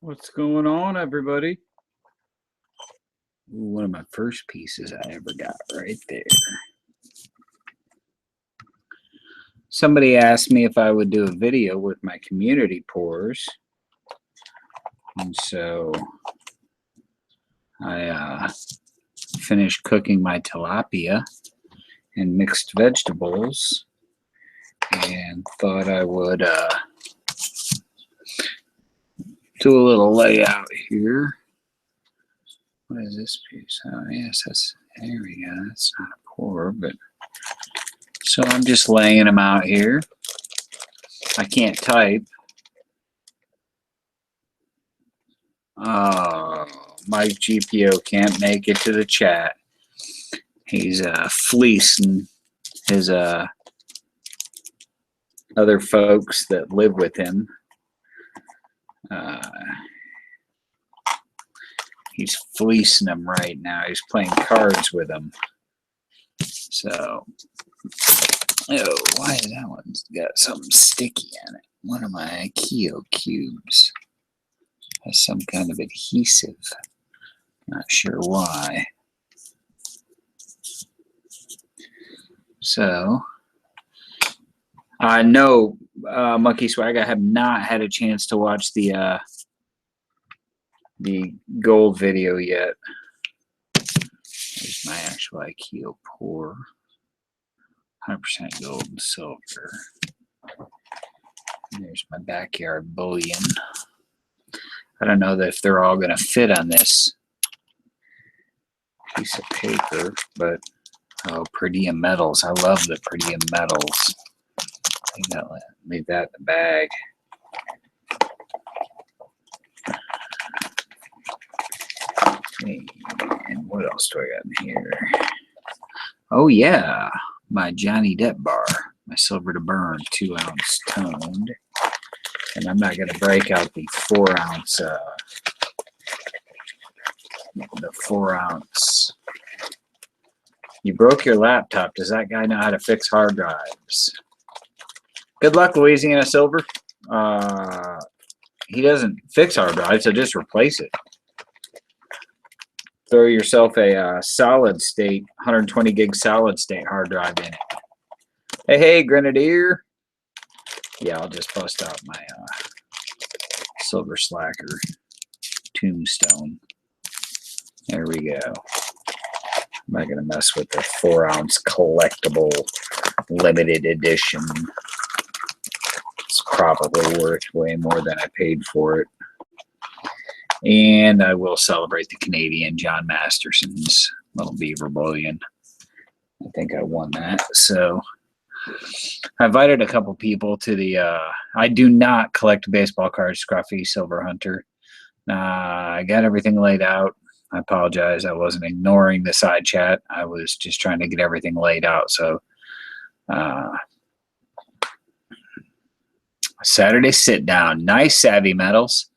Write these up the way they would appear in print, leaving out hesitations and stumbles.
What's going on, everybody? Ooh, one of my first pieces I ever got right there. Somebody asked me if I would do a video with my community pours. And so I finished cooking my tilapia and mixed vegetables and thought I would do a little layout here. What is this piece? Oh, yes, there we go. That's not a pour, but so I'm just laying them out here. I can't type. Oh, Mike GPO can't make it to the chat. He's fleecing his other folks that live with him. He's fleecing them right now. He's playing cards with them. So, oh, why is that one's got something sticky on it? One of my Keo cubes has some kind of adhesive. Not sure why. So, I know, Monkey Swag, I have not had a chance to watch the gold video yet. There's my actual IKEA pour. 100% gold and silver. And there's my backyard bullion. I don't know that if they're all going to fit on this piece of paper, but oh, Prettium metals. I love the Prettium metals. Leave that in the bag. And what else do I got in here? Oh yeah, my Johnny Depp bar, my silver to burn 2-ounce toned. And I'm not going to break out the 4-ounce. The 4-ounce. You broke your laptop. Does that guy know how to fix hard drives? Good luck, Louisiana Silver. He doesn't fix hard drives, so just replace it. Throw yourself a solid state, 120 gig solid state hard drive in it. Hey, Grenadier. Yeah, I'll just bust out my Silver Slacker tombstone. There we go. I'm not going to mess with the 4-ounce collectible limited edition. It's probably worth way more than I paid for it. And I will celebrate the Canadian John Masterson's little beaver bullion. I think I won that. So I invited a couple people to the I do not collect baseball cards, Scruffy Silver Hunter. I got everything laid out. I apologize. I wasn't ignoring the side chat. I was just trying to get everything laid out. So Saturday sit down. Nice Savvy Metals.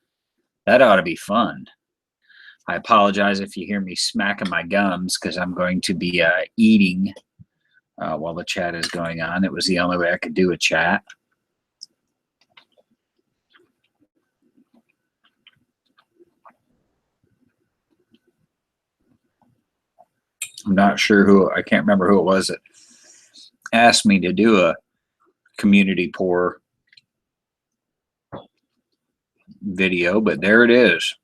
That ought to be fun. I apologize if you hear me smacking my gums because I'm going to be eating while the chat is going on. It was the only way I could do a chat. I'm not sure who, I can't remember who it was that asked me to do a community pour video, but there it is.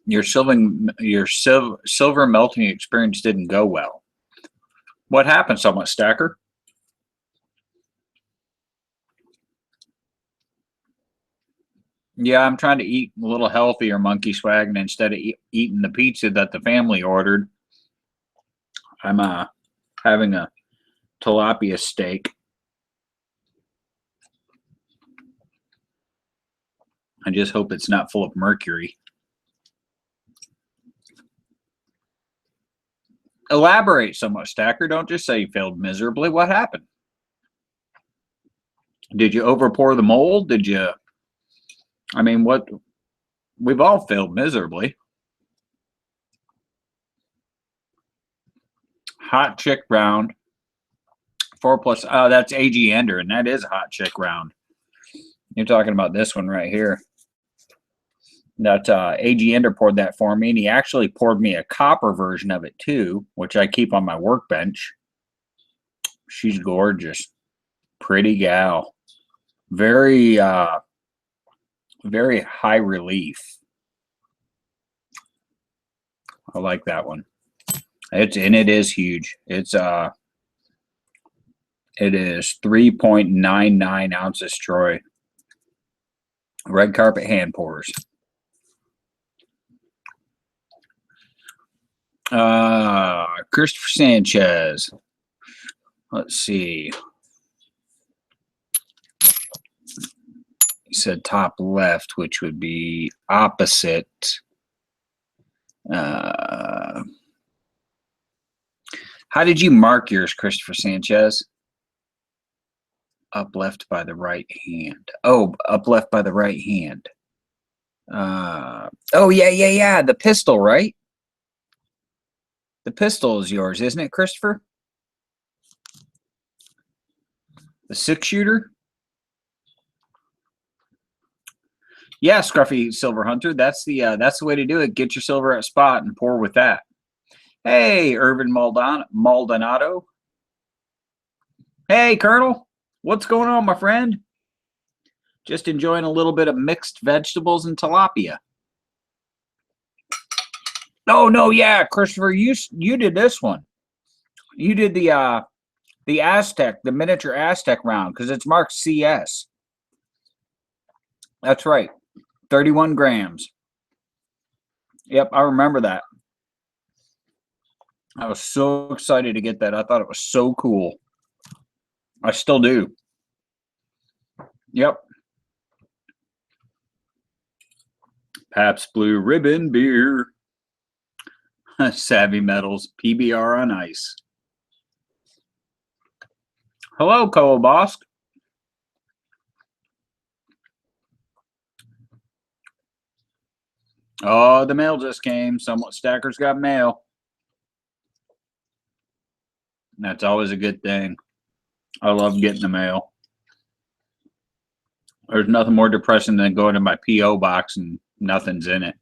Your silver melting experience didn't go well. What happened, Somewhat Stacker? Yeah, I'm trying to eat a little healthier, Monkey Swag, and instead of eating the pizza that the family ordered, I'm having a tilapia steak. I just hope it's not full of mercury. Elaborate, Somewhat Stacker. Don't just say you failed miserably. What happened? Did you overpour the mold? Did you? I mean, what? We've all failed miserably. Hot chick round, 4+. Oh, that's AG Ender, and that is a hot chick round. You're talking about this one right here. That AG Ender poured that for me, and he actually poured me a copper version of it too, which I keep on my workbench. She's gorgeous. Pretty gal. Very very high relief. I like that one. It is huge. It is 3.99 ounces, Troy. Red carpet hand pours. Christopher Sanchez. Let's see. He said top left, which would be opposite. How did you mark yours, Christopher Sanchez? Up left by the right hand. Oh, up left by the right hand. Oh, yeah. The pistol, right? The pistol is yours, isn't it, Christopher? The 6-shooter? Yeah, Scruffy Silver Hunter. That's the way to do it. Get your silver at spot and pour with that. Hey, Irvin Maldonado. Hey, Colonel. What's going on, my friend? Just enjoying a little bit of mixed vegetables and tilapia. Oh no, yeah, Christopher, you did this one. You did the Aztec, the miniature Aztec round, because it's marked CS. That's right. 31 grams. Yep, I remember that. I was so excited to get that. I thought it was so cool. I still do. Yep. Pabst Blue Ribbon beer. Savvy Metals, PBR on ice. Hello, Bosk. Oh, the mail just came. Somewhat Stackers got mail. That's always a good thing. I love getting the mail. There's nothing more depressing than going to my P.O. box and nothing's in it.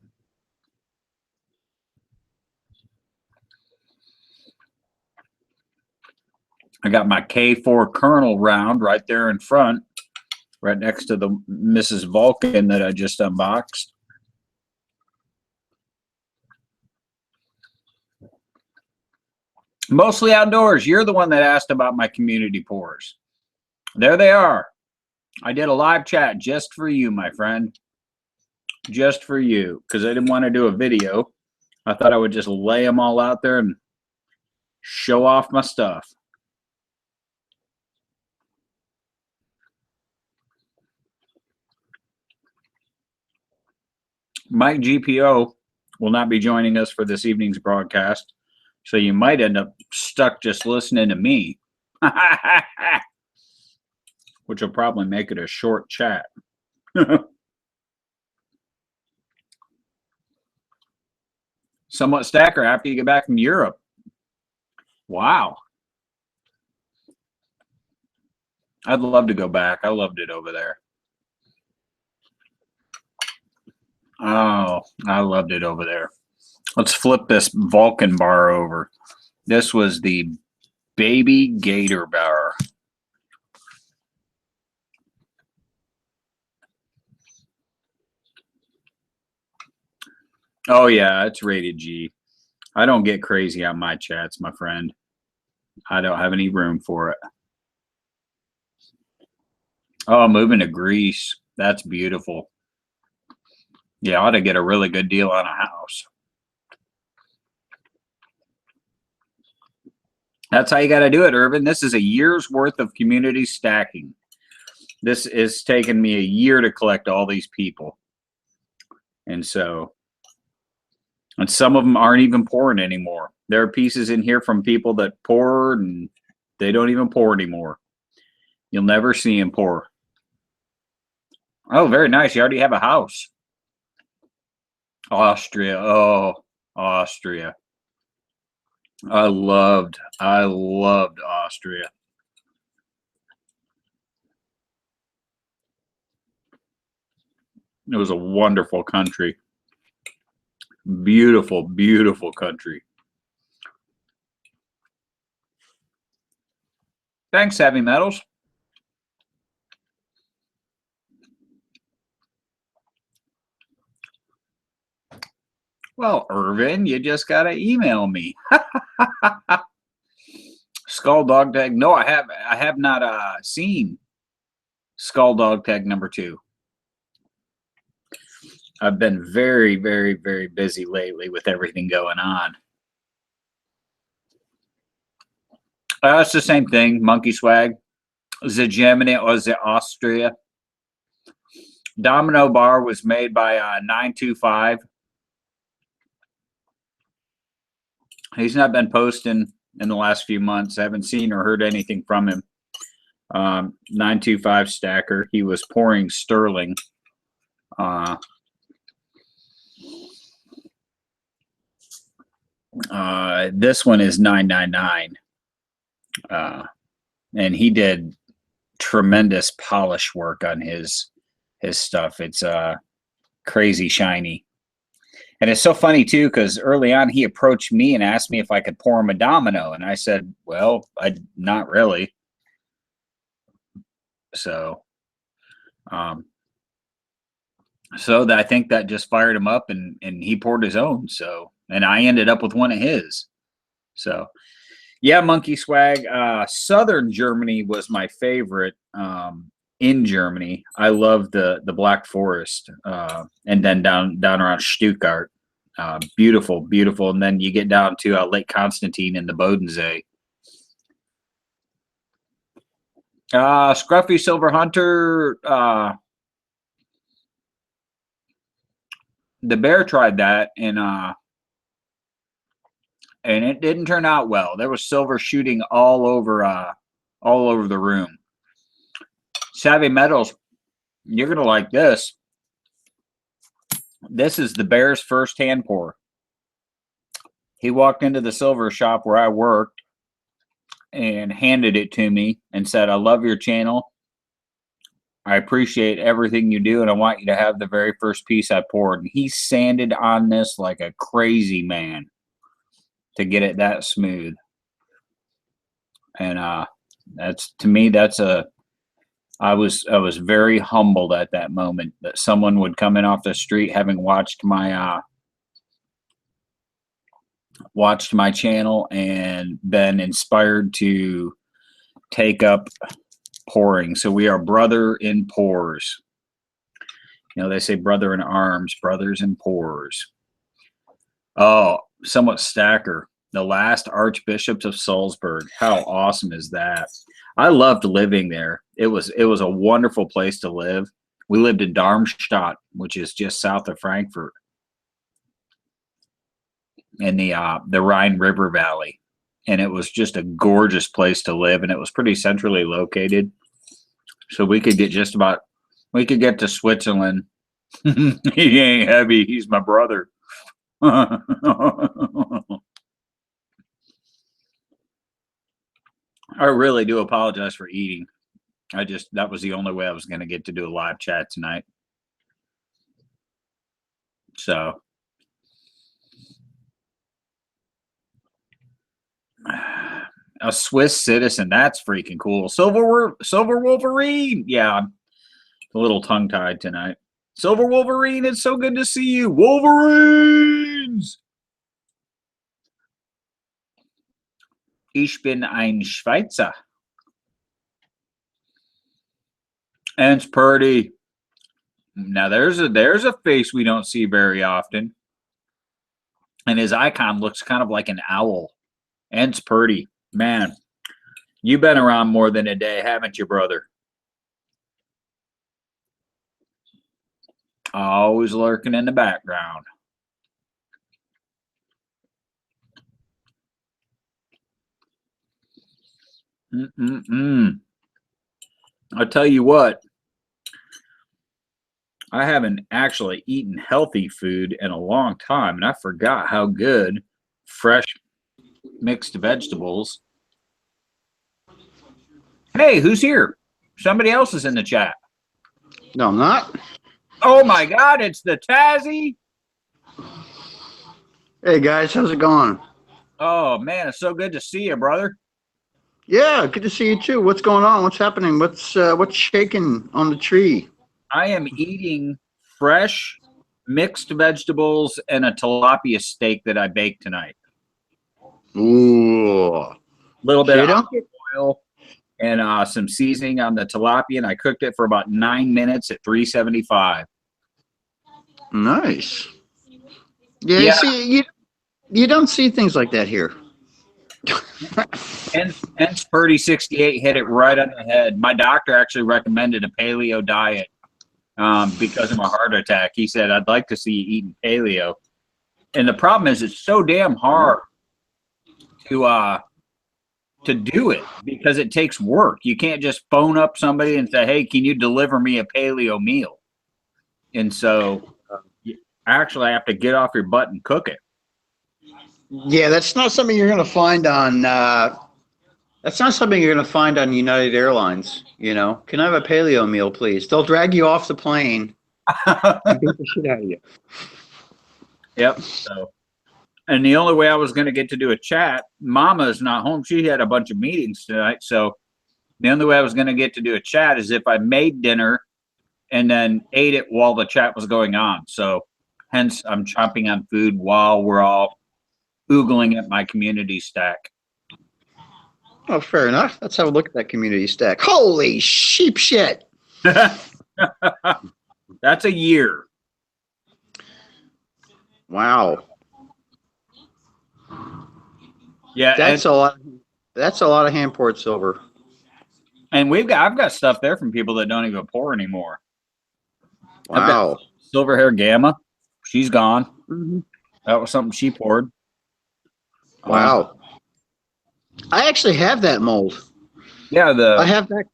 I got my K4 Colonel round right there in front, right next to the Mrs. Vulcan that I just unboxed. Mostly outdoors. You're the one that asked about my community pours. There they are. I did a live chat just for you, my friend. Just for you, because I didn't want to do a video. I thought I would just lay them all out there and show off my stuff. Mike GPO will not be joining us for this evening's broadcast, so you might end up stuck just listening to me, which will probably make it a short chat. Somewhat Stacker after you get back from Europe. Wow. I'd love to go back. I loved it over there. Oh, I loved it over there. Let's flip this Vulcan bar over. This was the Baby Gator bar. Oh, yeah, it's rated G. I don't get crazy on my chats, my friend. I don't have any room for it. Oh, moving to Greece. That's beautiful. Yeah, I ought to get a really good deal on a house. That's how you got to do it, Irvin. This is a year's worth of community stacking. This is taking me a year to collect all these people. And so, and some of them aren't even pouring anymore. There are pieces in here from people that poured and they don't even pour anymore. You'll never see them pour. Oh, very nice. You already have a house. Austria. Oh, Austria. I loved Austria. It was a wonderful country. Beautiful, beautiful country. Thanks, Heavy Metals. Well, Irvin, you just got to email me. Skull Dog Tag. No, I have not seen Skull Dog Tag number 2. I've been very, very, very busy lately with everything going on. It's the same thing. Monkey Swag. The Germany or the Austria. Domino Bar was made by 925. He's not been posting in the last few months. I haven't seen or heard anything from him. 925 stacker. He was pouring sterling. This one is 999. And he did tremendous polish work on his stuff. It's crazy shiny. And it's so funny too, because early on he approached me and asked me if I could pour him a domino, and I said, well, not really. So I think that just fired him up, and he poured his own. So, and I ended up with one of his. So yeah, Monkey Swag. Southern Germany was my favorite. In Germany, I love the Black Forest, and then down around Stuttgart. Beautiful, beautiful. And then you get down to Lake Constantine and the Bodensee. Scruffy Silver Hunter. The bear tried that, and it didn't turn out well. There was silver shooting all over the room. Savvy Metals, you're gonna like this. This is the bear's first hand pour. He walked into the silver shop where I worked and handed it to me and said, I love your channel. I appreciate everything you do, and I want you to have the very first piece I poured. And he sanded on this like a crazy man to get it that smooth. And that's, to me, that's I was very humbled at that moment that someone would come in off the street having watched my channel and been inspired to take up pouring. So we are brother in pours. You know, they say brother in arms, brothers in pours. Oh, somewhat stacker. The last archbishops of Salzburg. How awesome is that? I loved living there. It was a wonderful place to live. We lived in Darmstadt, which is just south of Frankfurt, in the Rhine River Valley, and it was just a gorgeous place to live, and it was pretty centrally located, so we could get to Switzerland. He ain't heavy. He's my brother. I really do apologize for eating. That was the only way I was going to get to do a live chat tonight. So, a Swiss citizen, that's freaking cool. Silver Wolverine. Yeah, I'm a little tongue-tied tonight. Silver Wolverine, it's so good to see you. Wolverines! Ich bin ein Schweizer. And it's Purdy. Now there's a face we don't see very often. And his icon looks kind of like an owl. And it's Purdy. Man, you've been around more than a day, haven't you, brother? Always lurking in the background. I'll tell you what, I haven't actually eaten healthy food in a long time, and I forgot how good fresh mixed vegetables. Hey, who's here? Somebody else is in the chat. No, I'm not. Oh my God, it's the Tazzy. Hey guys, how's it going? Oh man, it's so good to see you, brother. Yeah, good to see you too. What's going on? What's happening? What's shaking on the tree? I am eating fresh mixed vegetables and a tilapia steak that I baked tonight. Ooh. A little So bit of you don't get olive oil and some seasoning on the tilapia, and I cooked it for about 9 minutes at 375. nice. Yeah, Yeah, you don't see things like that here. and Purdy 68 hit it right on the head. My doctor actually recommended a paleo diet because of my heart attack. He said, I'd like to see you eating paleo. And the problem is it's so damn hard to do it because it takes work. You can't just phone up somebody and say, "Hey, can you deliver me a paleo meal?" And so actually I have to get off your butt and cook it. Yeah, that's not something you're gonna find on. That's not something you're gonna find on United Airlines. You know, can I have a paleo meal, please? They'll drag you off the plane and beat the shit out of you. Yep. So, and the only way I was going to get to do a chat, Mama's not home. She had a bunch of meetings tonight. So the only way I was going to get to do a chat is if I made dinner and then ate it while the chat was going on. So hence I'm chomping on food while we're all oogling at my community stack. Oh, fair enough. Let's have a look at that community stack. Holy sheep shit! That's a year. Wow. Yeah, That's a lot. That's a lot of hand poured silver. and I've got stuff there from people that don't even pour anymore. I've got Wow. silver hair gamma. She's gone. Mm-hmm. That was something she poured. Wow. I actually have that mold. Yeah, I have that.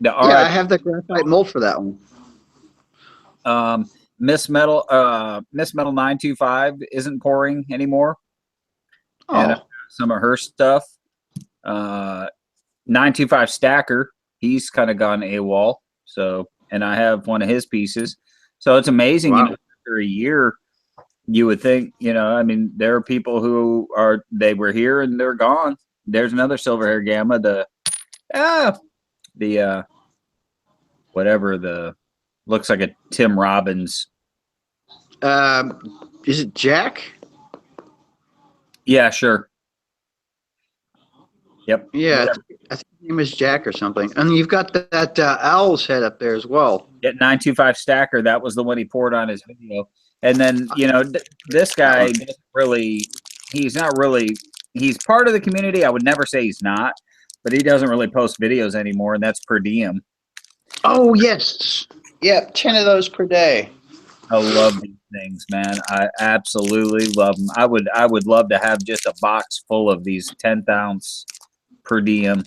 the Yeah, I RIP have the graphite mold for that one. Miss Metal 925 isn't pouring anymore, and Oh, some of her stuff. 925 Stacker, he's kind of gone AWOL. So, and I have one of his pieces. So it's amazing, wow. after a year, you would think, I mean, there are people who they were here and they're gone. There's another silver hair gamma, the whatever looks like a Tim Robbins. Is it Jack? Yeah, sure. Yep. Yeah, Whatever. I think his name is Jack or something. And you've got that owl's head up there as well. Yeah, 925 Stacker, that was the one he poured on his video. And then, this guy doesn't really, he's not really, he's part of the community. I would never say he's not, but he doesn't really post videos anymore, and that's per diem. Oh, yes. Yeah, 10 of those per day. I love these things, man. I absolutely love them. I would love to have just a box full of these 10th ounce per diem.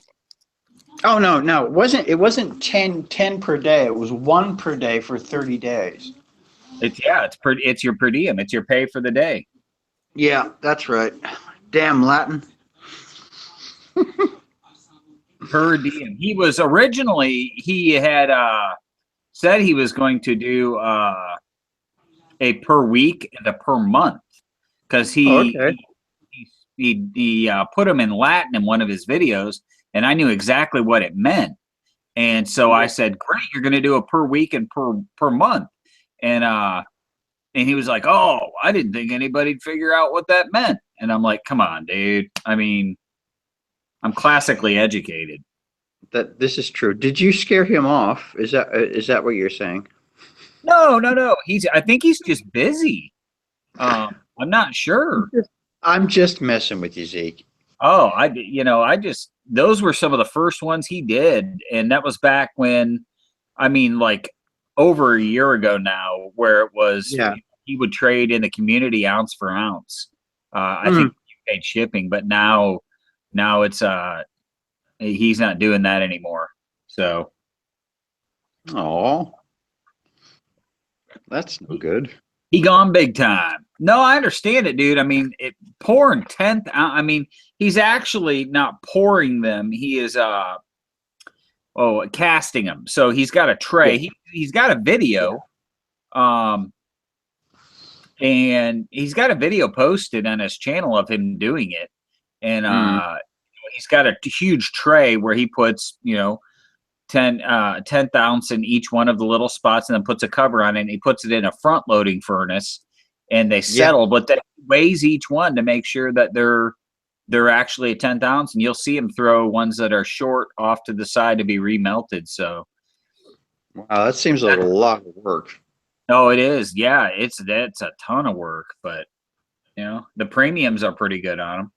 Oh, no. It wasn't 10 per day. It was 1 per day for 30 days. It's your per diem. It's your pay for the day. Yeah, that's right. Damn Latin. Per diem. He had said he was going to do a per week and a per month because Oh, okay. he put them in Latin in one of his videos, and I knew exactly what it meant. And so I said, "Great, you're going to do a per week and per month." And he was like, "Oh, I didn't think anybody'd figure out what that meant." And I'm like, "Come on, dude. I mean, I'm classically educated." That this is true. Did you scare him off? Is that what you're saying? No. I think he's just busy. I'm not sure. I'm just messing with you, Zeke. Oh, those were some of the first ones he did. And that was back when, I mean, like over a year ago now, where it was, Yeah. he would trade in the community ounce for ounce. I Mm. think you paid shipping, but now it's, he's not doing that anymore. So Oh, that's no good. he gone big time. No, I understand it, dude. I mean, pouring 10th. I mean, he's actually not pouring them. He is casting them. So he's got a tray. He's got a video Um, and he's got a video posted on his channel of him doing it. And Mm. he's got a huge tray where he puts, 10th ounce in each one of the little spots and then puts a cover on it. And he puts it in a front loading furnace and they Yeah. settle, but then he weighs each one to make sure that they're actually a 10th ounce. And you'll see him throw ones that are short off to the side to be remelted. So, Wow, that seems like a lot of work. no, it is. Yeah, that's a ton of work, but the premiums are pretty good on them.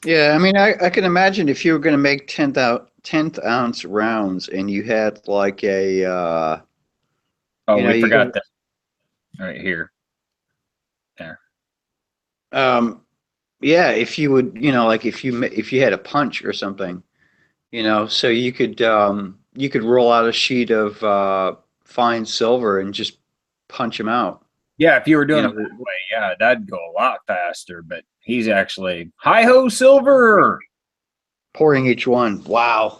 Yeah, I mean, I can imagine if you were going to make 10th ounce rounds and you had like a, Oh, we you forgot got, this right here. There. yeah, if you would, like if you had a punch or something, so you could roll out a sheet of fine silver and just punch them out. Yeah, if you were You doing them know, that way, yeah, that'd go a lot faster. But he's actually hi ho silver. pouring each one. Wow.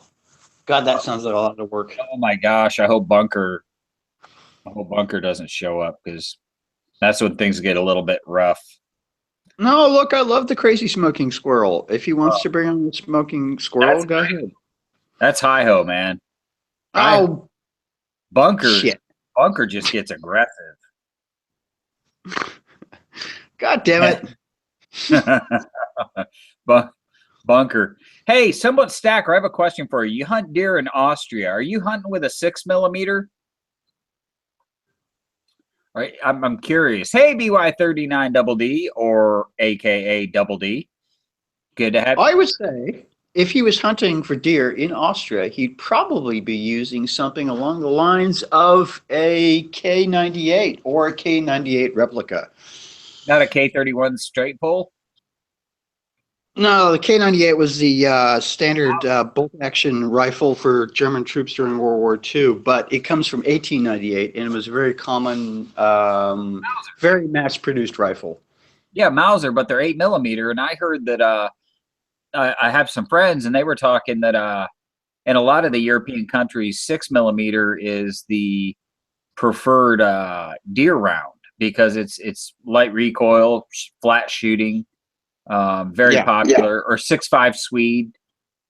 God, that sounds like a lot of work. Oh my gosh! I hope Bunker doesn't show up because that's when things get a little bit rough. No, look, I love the crazy smoking squirrel. If he wants Oh, to bring on the smoking squirrel, that's go ahead. hi ho, man. I Oh, Bunker shit. Bunker just gets aggressive. God damn it. Bunker. Hey, somewhat Stacker, I have a question for you. You hunt deer in Austria. Are you hunting with a 6 millimeter? Right, I'm curious. Hey, BY39 Double D or AKA Double D. Good to have you. I would say if he was hunting for deer in Austria, he'd probably be using something along the lines of a K98 or a K98 replica. Not a K31 straight pull. No, the K98 was the standard bolt-action rifle for German troops during World War II, but it comes from 1898, and it was a very common, very mass-produced rifle. Yeah, Mauser, but they're 8 millimeter. And I heard that I have some friends, and they were talking that in a lot of the European countries, 6 millimeter is the preferred deer round because it's light recoil, flat shooting, very Yeah, popular. Or 6.5 Swede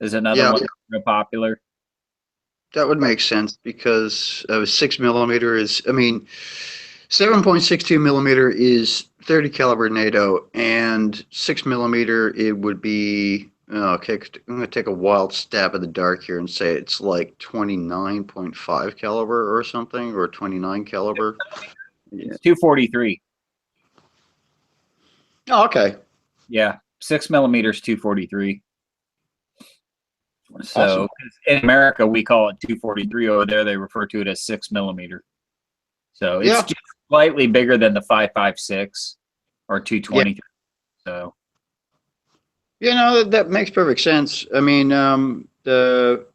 is another yeah, one that's real popular. that would make sense because 6 millimeter is, I mean, 7.62 millimeter is 30 caliber NATO, and 6 millimeter it would be. Okay, I'm gonna take a wild stab in the dark here and say it's like 29.5 caliber or something, or 29 caliber. Yeah. It's 243. Oh, okay. Yeah, 6 millimeters 243. So Awesome. in America we call it 243. Over there they refer to it as 6 millimeter. So it's Yeah. just slightly bigger than the 5.56 or Yeah. 220. So That makes perfect sense. The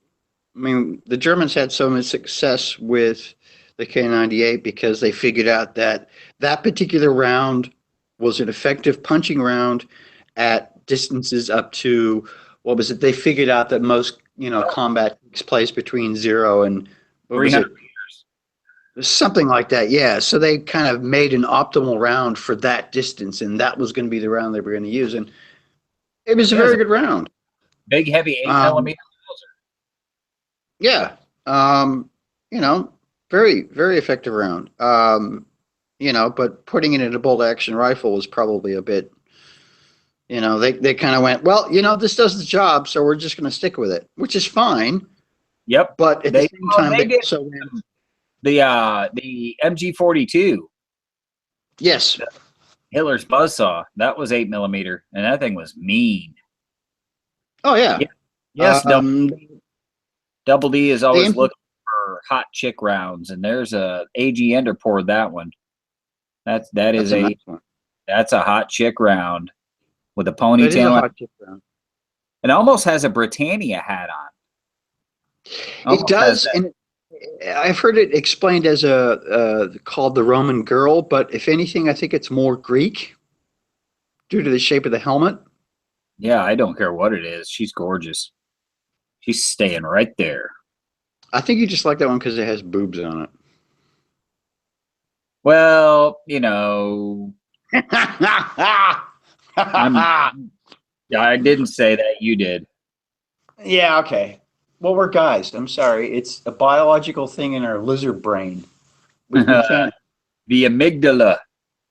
Germans had so much success with the K98 because they figured out that that particular round was an effective punching round at distances up to, what was it? They figured out that most, combat takes place between 0 and, what was 300 it? Something like that. Yeah. So they kind of made an optimal round for that distance, and that was going to be the round they were going to use. And it was a yeah, it's very a good round. big heavy eight Um, millimeter. Yeah. Um, you know, very, very effective round. But putting it in a bolt action rifle was probably a bit, they kind of went, well, this does the job, so we're just going to stick with it, which is fine. Yep. But at the same time, They they did also went, the MG42 yes. Hitler's buzzsaw. That was 8 millimeter, and that thing was mean. Oh, yeah. Yeah. Yes, Um, Double D is the always MP looking for hot chick rounds, and there's a AG Ender poured that one. That that's is a nice one. that's a hot chick round with a That is a ponytail. hot chip round. It almost has a Britannia hat on. It Almost has does, and I've heard it explained as called the Roman girl, but if anything, I think it's more Greek due to the shape of the helmet. Yeah, I don't care what it is. She's gorgeous. She's staying right there. I think you just like that one because it has boobs on it. Well, I'm. I didn't say that. You did. Yeah, okay. Well, we're guys. I'm sorry. It's a biological thing in our lizard brain. We can't. The amygdala.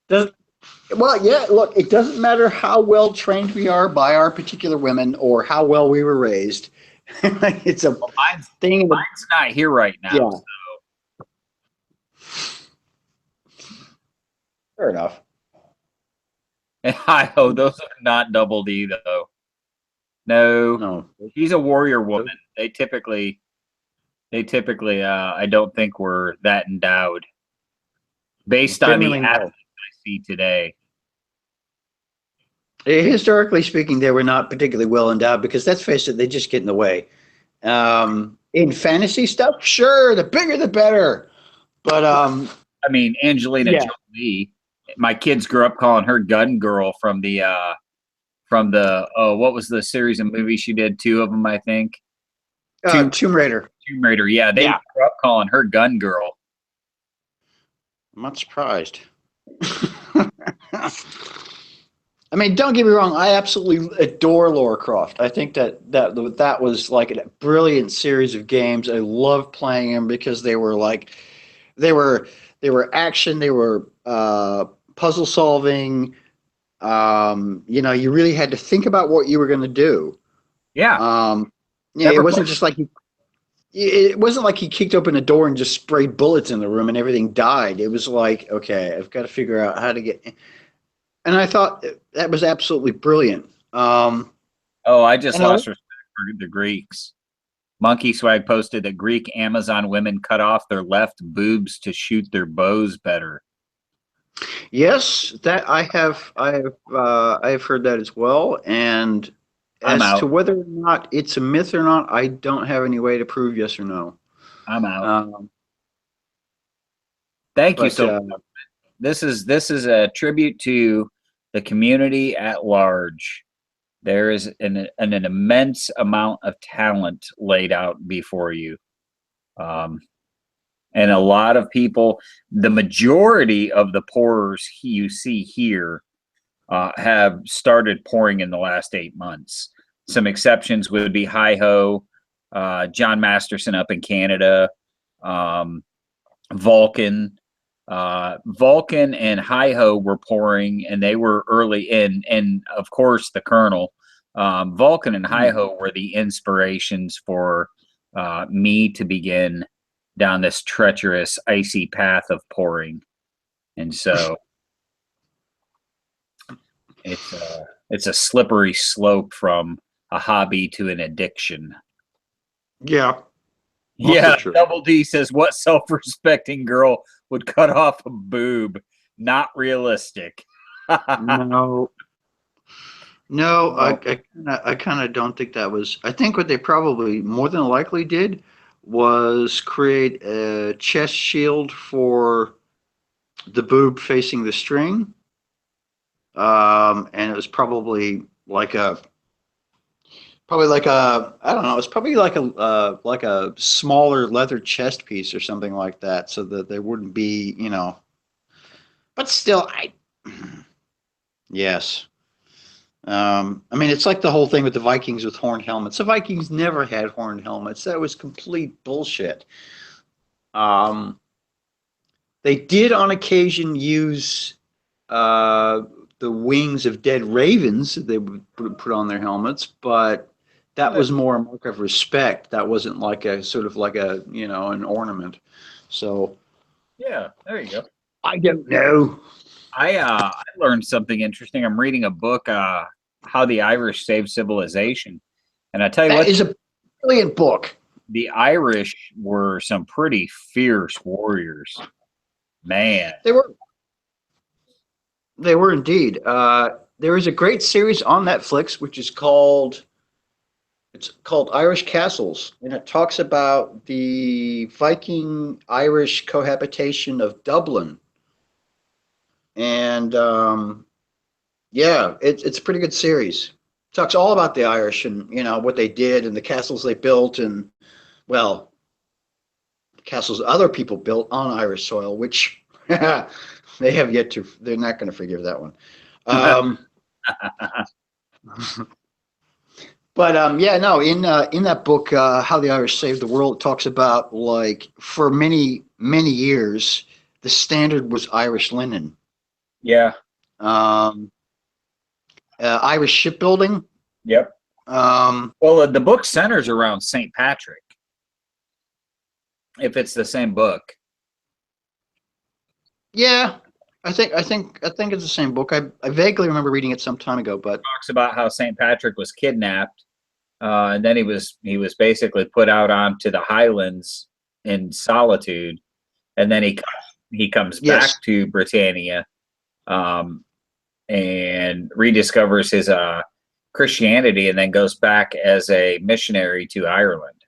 Does, well, yeah, look, it doesn't matter how well trained we are by our particular women or how well we were raised. It's a Well, mine's thing in the, mine's not here right now. yeah, fair enough. I those are not double D though. No, No. she's a warrior woman. They typically I don't think we're that endowed based on the Generally, athletes no. I see today. Historically speaking, they were not particularly well endowed because let's face it, they just get in the way. In fantasy stuff, sure, the bigger the better. But I mean, Angelina yeah, Jolie. My kids grew up calling her Gun Girl from the oh, what was the series of movies she did? Two of them, I think. Tomb Tomb Raider. Tomb Raider. Yeah, they Yeah, grew up calling her Gun Girl. I'm not surprised. I mean, don't get me wrong. I absolutely adore Lara Croft. I think that was like a brilliant series of games. I love playing them because they were like they were they were action. They were puzzle solving. You really had to think about what you were going to do. Yeah, Yeah, it never played. wasn't just like it wasn't like he kicked open a door and just sprayed bullets in the room and everything died. It was like, okay, I've got to figure out how to get. And I thought that was absolutely brilliant. Oh, I just And I, lost respect for the Greeks. Monkey Swag posted that Greek Amazon women cut off their left boobs to shoot their bows better. yes, that I have heard that as well. And I'm as to out. whether or not it's a myth or not, I don't have any way to prove yes or no. I'm out. Um, Thank you but so much. This is a tribute to the community at large. There is an immense amount of talent laid out before you. Um, and a lot of people, the majority of the pourers you see here have started pouring in the last 8 months. Some exceptions would be Hi Ho, John Masterson up in Canada, um, Vulcan. Vulcan and Hi Ho were pouring, and they were early in, and of course the Colonel. Vulcan and Hi Ho were the inspirations for me to begin down this treacherous, icy path of pouring, and so it's a slippery slope from a hobby to an addiction. yeah, also Yeah, true. Double D says, "What self-respecting girl would cut off a boob? Not realistic." No, no, No. I kind of don't think that was. I think what they probably more than likely did was create a chest shield for the boob facing the string, and it was probably like a I don't know, it's probably like a smaller leather chest piece or something like that, so that there wouldn't be, But still, I yes. I mean, it's like the whole thing with the Vikings with horned helmets. The Vikings never had horned helmets. That was complete bullshit. Um, they did on occasion use uh, the wings of dead ravens that they would put on their helmets, but that was more a mark of respect. That wasn't like a sort of like a, an ornament. So Yeah, there you go. I don't know. I learned something interesting. I'm reading a book, How the Irish Saved Civilization, and I tell you That what, is a brilliant book. the Irish were some pretty fierce warriors, man. They were They were indeed. There is a great series on Netflix which is called Irish Castles, and it talks about the Viking Irish cohabitation of Dublin. And yeah, it's a pretty good series. It talks all about the Irish and what they did and the castles they built and well, the castles other people built on Irish soil, which They have yet to. They're not going to forgive that one. Um, but yeah, no. In that book, "How the Irish Saved the World," it talks about like for many years, the standard was Irish linen, Yeah. um, Irish shipbuilding. Yep. Um, Well, the book centers around St. Patrick, if it's the same book. yeah, I think it's the same book. I vaguely remember reading it some time ago, but Talks about how St. Patrick was kidnapped, and then he was basically put out onto the highlands in solitude, and then he comes back yes, to Britannia, um, and rediscovers his Christianity, and then goes back as a missionary to Ireland.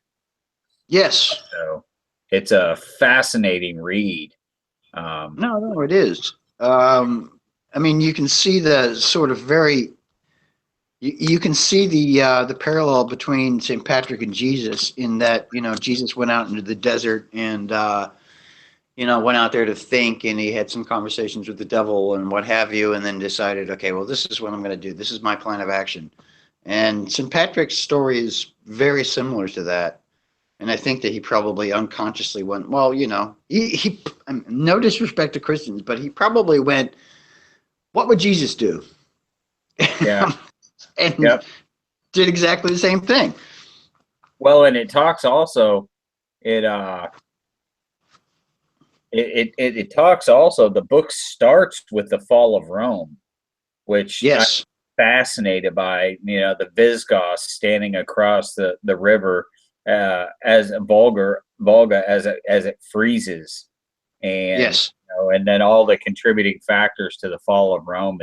yes. So it's a fascinating read. Um, No, it is. I mean, you can see the sort of very. You can see the parallel between St. Patrick and Jesus in that Jesus went out into the desert and went out there to think, and he had some conversations with the devil and what have you, and then decided, okay, well, this is what I'm going to do. This is my plan of action. And St. Patrick's story is very similar to that. And I think that he probably unconsciously went, well, he no disrespect to Christians, but he probably went, what would Jesus do? yeah. And Yep. did exactly the same thing. Well, and it talks also it it talks also, the book starts with the fall of Rome, which I'm Yes. fascinated by, the Visigoths standing across the river, as a Volga as it freezes, and Yes. and then all the contributing factors to the fall of Rome.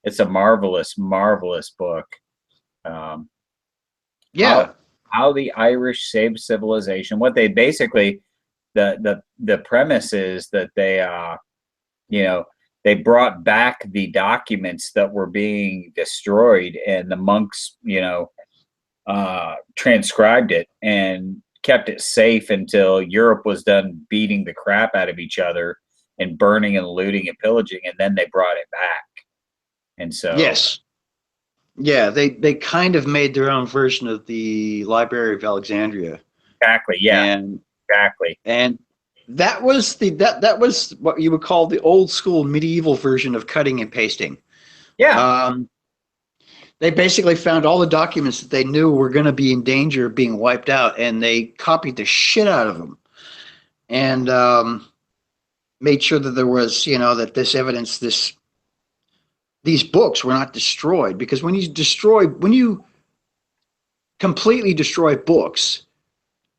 It's a marvelous book. Um, how Yeah. how the Irish saved civilization. What they basically, the premise is that you know they brought back the documents that were being destroyed, and the monks transcribed it and kept it safe until Europe was done beating the crap out of each other and burning and looting and pillaging, and then they brought it back. And so, Yes. Yeah. They kind of made their own version of the Library of Alexandria, exactly, yeah, and exactly, and that was what you would call the old school medieval version of cutting and pasting. yeah, Um, they basically found all the documents that they knew were going to be in danger of being wiped out, and they copied the shit out of them, and made sure that there was, that this evidence, these books were not destroyed. Because when you completely destroy books,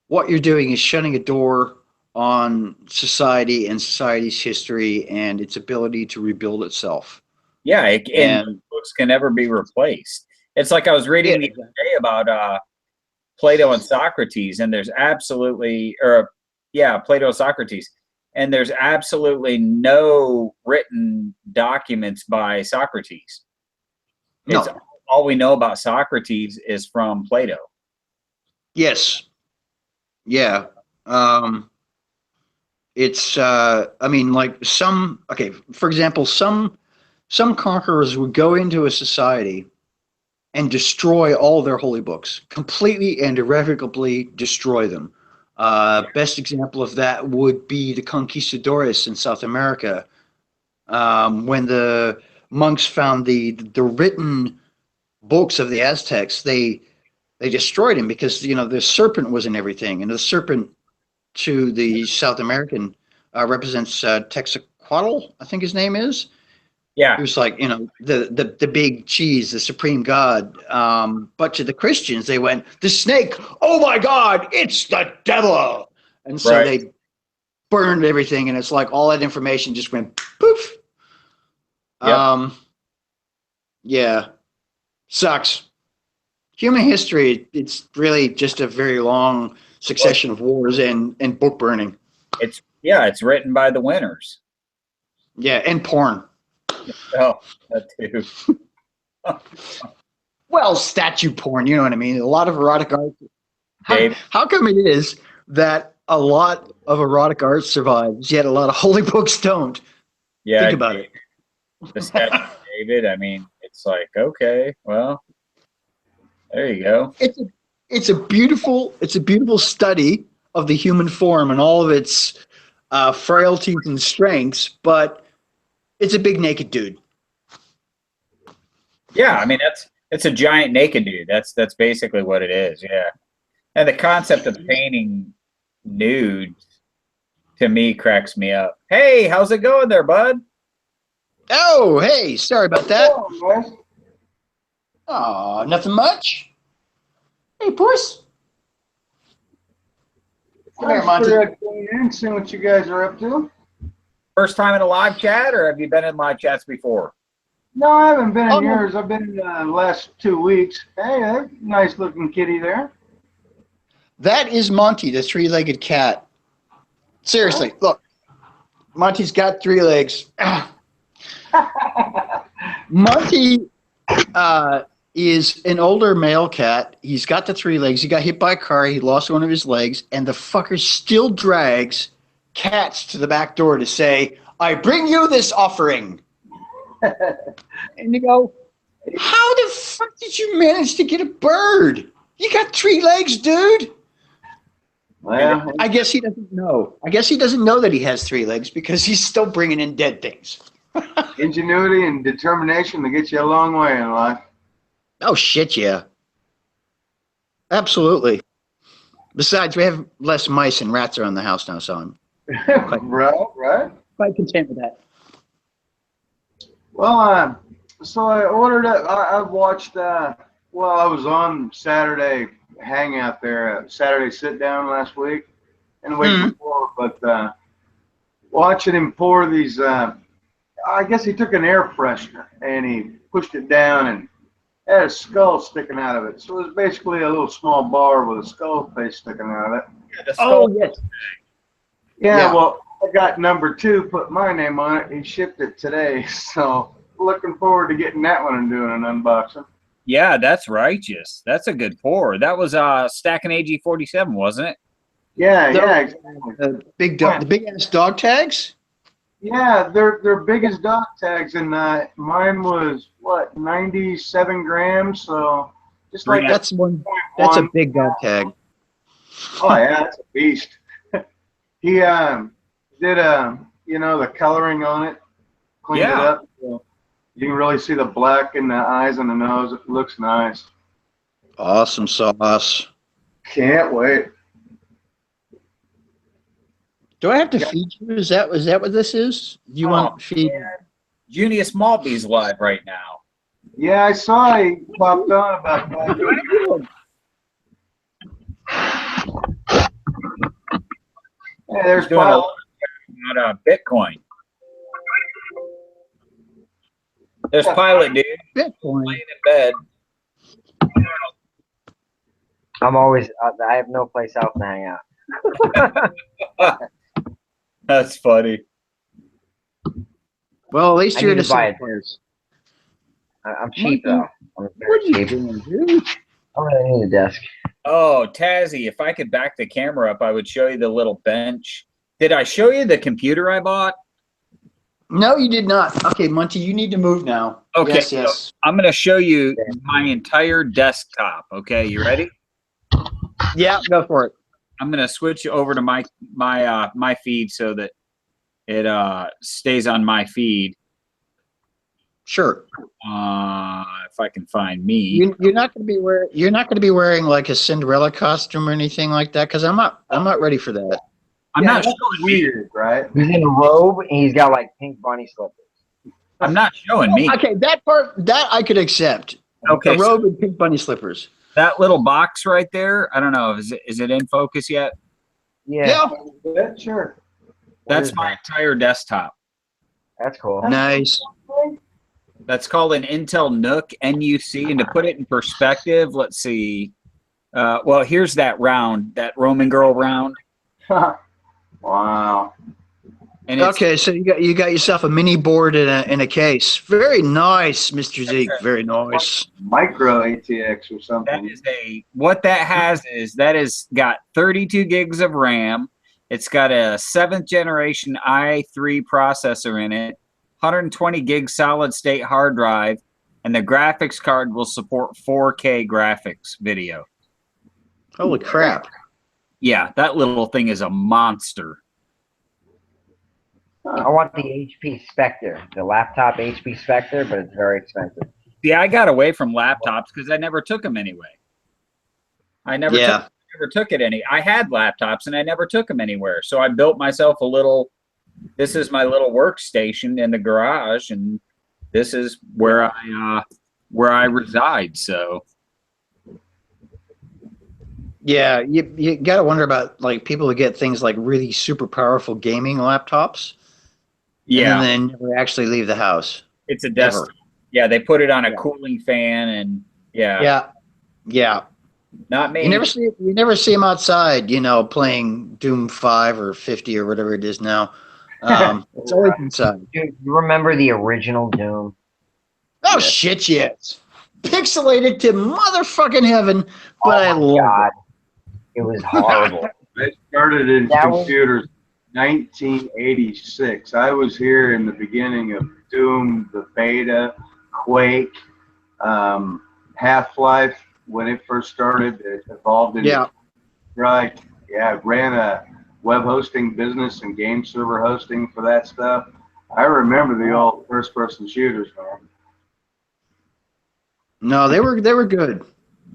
what you're doing is shutting a door on society and society's history and its ability to rebuild itself. yeah. And And those books can never be replaced. It's like I was yeah, reading the other day about Plato and Socrates, and there's absolutely, or yeah, Plato and Socrates, and there's absolutely no written documents by Socrates. It's no, all we know about Socrates is from Plato. yes, yeah. Um, it's I mean, like okay, for example, some conquerors would go into a society and destroy all their holy books, completely and irrevocably destroy them. Best example of that would be the conquistadores in South America, when the monks found the written books of the Aztecs. They destroyed him because the serpent was in everything, and the serpent to the South American represents Texaquatl, I think his name is. Yeah, He was like, the big cheese, the supreme god. But to the Christians, they went, the snake. Oh my God, it's the devil. And so right. they burned everything, and it's like all that information just went poof. Yep. Um, yeah, sucks. Human history, it's really just a very long Well, succession of wars and book burning. it's written by the winners. Yeah, and porn. Oh, that too. Well, statue porn, you know what I mean? A lot of erotic art. How, Dave. how come it is that a lot of erotic art survives, yet a lot of holy books don't. Yeah, Think about it. the statue of David. I mean, it's like, okay, well, there you go. It's a beautiful study of the human form and all of its frailties and strengths, but it's a big naked dude. Yeah, I mean it's a giant naked dude. That's basically what it is. Yeah, and the concept of painting nude to me cracks me up. Hey, how's it going there, bud? Oh, hey, sorry about that. Oh, guys. Oh, nothing much. Hey, puss. Come here, I'm Monty. figured I'd tune in, see what you guys are up to. First time in a live chat, or have you been in live chats before? No, I haven't been in Oh, no. yours. I've been in the last 2 weeks. Hey, nice looking kitty there. That is Monty, the three-legged cat. Seriously, look. Monty's got 3 legs. Monty is an older male cat. He's got the 3 legs. He got hit by a car. He lost one of his legs, and the fucker still drags cats to the back door to say, "I bring you this offering." And you go, how the fuck did you manage to get a bird? You got 3 legs, dude. Well, I guess he doesn't know. I guess he doesn't know that he has 3 legs because he's still bringing in dead things. ingenuity and determination to get you a long way in life. Oh, shit, yeah. Absolutely. Besides, we have less mice and rats around the house now, so I'm Right. quite content with that. Well, so I ordered it. I watched, I was on Saturday hangout there, Saturday sit down last week and the week before, but watching him pour these, I guess he took an air freshener and he pushed it down and had a skull sticking out of it. So it was basically a little small bar with a skull face sticking out of it. Yeah, the skull. Oh, yes. Yeah, well, I got number 2, put my name on it. He shipped it today, so looking forward to getting that one and doing an unboxing. Yeah, that's righteous. That's a good pour. That was stacking AG47, wasn't it? Yeah, Those- exactly. The big ass dog tags? Yeah, they're big as dog tags, and mine was what 97 grams, so just like That's one. That's a big dog tag. Oh yeah, that's a beast. He did the coloring on it, cleaned it up. So you can really see the black in the eyes and the nose. It looks nice. Awesome sauce. Can't wait. Do I have to feed you? Is that what this is? You want feed? Junius Maltby's live right now. Yeah, I saw he popped on about 5 minutes ago. Hey, there's Doing a Paul. lot about Bitcoin. There's Pilot, dude, Bitcoin. laying in bed. I'm always, I have no place else to hang out. That's funny. Well, at least I you're need in a to buy safe it. place. I'm cheap though. I'm What very are you cheap. doing, dude? I really need a desk. Oh, Tazzy, if I could back the camera up, I would show you the little bench. Did I show you the computer I bought? No, you did not. Okay, Monty, you need to move now. Okay, Yes, yes. I'm going to show you my entire desktop. Okay, you ready? Yeah, go for it. I'm going to switch over to my feed so that it stays on my feed. Sure. If I can find me. You're not going to be wearing like a Cinderella costume or anything like that because I'm not ready for that. I'm Yeah, not that's showing me. weird, right? He's in a robe and he's got like pink bunny slippers. I'm not showing me. Okay, that part that I could accept. Okay, A robe and pink bunny slippers. that little box right there, I don't know, is it in focus yet? Yeah, Yeah, sure. That's is my that? entire desktop. That's cool. Nice. That's called an Intel NUC, NUC. And to put it in perspective, let's see. Well, here's that round, that Roman girl round. Wow. And it's, Okay, so you got yourself a mini board in a case. Very nice, Mr. Zeke. Very nice. Micro ATX or that something. is what that has is that has got 32 gigs of RAM. It's got a 7th generation i3 processor in it, 120 gig solid state hard drive, and the graphics card will support 4K graphics video. Holy crap. Yeah, that little thing is a monster. I want the HP Spectre, the laptop HP Spectre, but it's very expensive. Yeah, I got away from laptops because I never took them anyway. I never took it any. I had laptops and I never took them anywhere. So I built myself a little. This is my little workstation in the garage, and this is where I reside. So. Yeah, you got to wonder about like people who get things like really super powerful gaming laptops. Yeah, and then never actually leave the house. It's a desktop. Yeah, they put it on a cooling fan, and yeah. Not me. You never see them outside, you know, playing Doom 5 or 50 or whatever it is now. It's always inside. Dude, you remember the original Doom? Oh shit, yes. Pixelated to motherfucking heaven, but I love it. It was horrible. I started in computers 1986. I was here in the beginning of Doom, the beta, Quake, Half-Life when it first started. It evolved into right. Yeah, I ran a web hosting business and game server hosting for that stuff. I remember the old first-person shooters, man. No, they were good.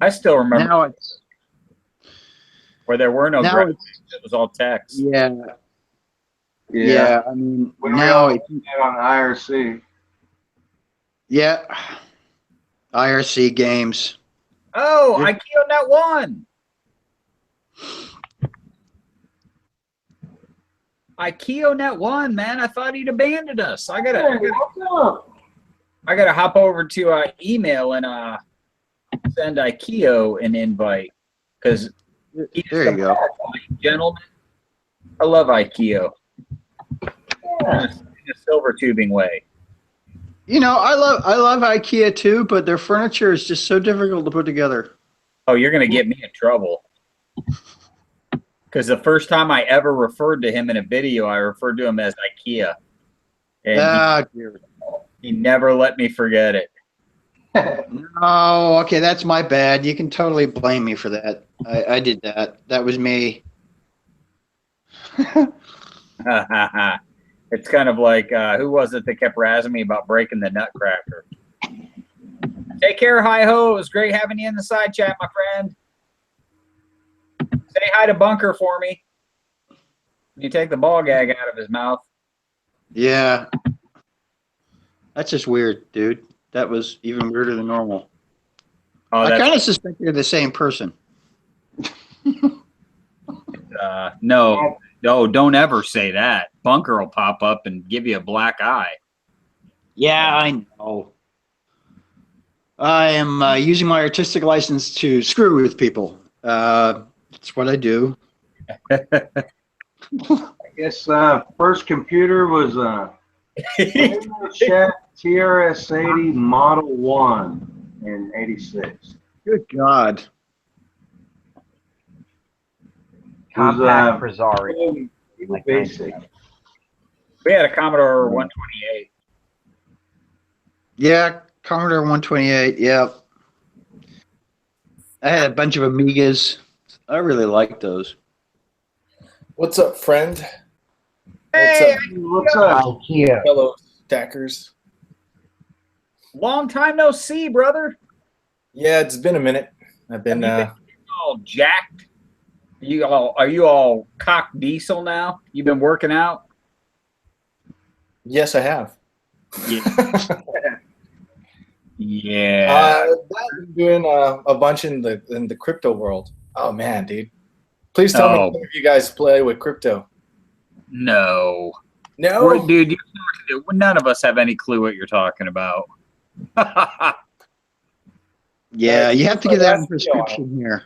I still remember now it's, where there were no graphics. It was all text. Yeah, I mean, when now we all on IRC. Yeah, IRC games. Oh, IKEA Net 1. IKEA Net 1, man. I thought he'd abandoned us. I gotta hop over to email and send IKEA an invite because there you go, gentlemen. I love IKEA. In a silver tubing way. You know, I love IKEA too, but their furniture is just so difficult to put together. Oh, you're gonna get me in trouble. Because the first time I ever referred to him in a video, I referred to him as IKEA. And he never let me forget it. Oh, okay, that's my bad. You can totally blame me for that. I did that. That was me. It's kind of like, who was it that kept razzing me about breaking the nutcracker? Take care, hi-ho. It was great having you in the side chat, my friend. Say hi to Bunker for me. You take the ball gag out of his mouth. Yeah. That's just weird, dude. That was even weirder than normal. Oh, I kind of suspect you're the same person. No, don't ever say that. Bunker will pop up and give you a black eye. Yeah, I know. I am using my artistic license to screw with people. That's what I do. I guess first computer was TRS-80 Model 1 in '86. Good God. Compact Prezzari. Like basic. We had a Commodore 128. Yeah, Commodore 128. Yeah. I had a bunch of Amigas. I really liked those. What's up, friend? Hey, what's up? IKEA. Fellow stackers. Long time no see, brother. Yeah, it's been a minute. I've been all jacked. Are you all cock diesel now? You've been working out? Yes, I have. Yeah. Yeah. I've been doing a bunch in the crypto world. Oh man, dude! Please tell me if you guys play with crypto. No. Dude, none of us have any clue what you're talking about. Yeah, you have to get that in prescription here.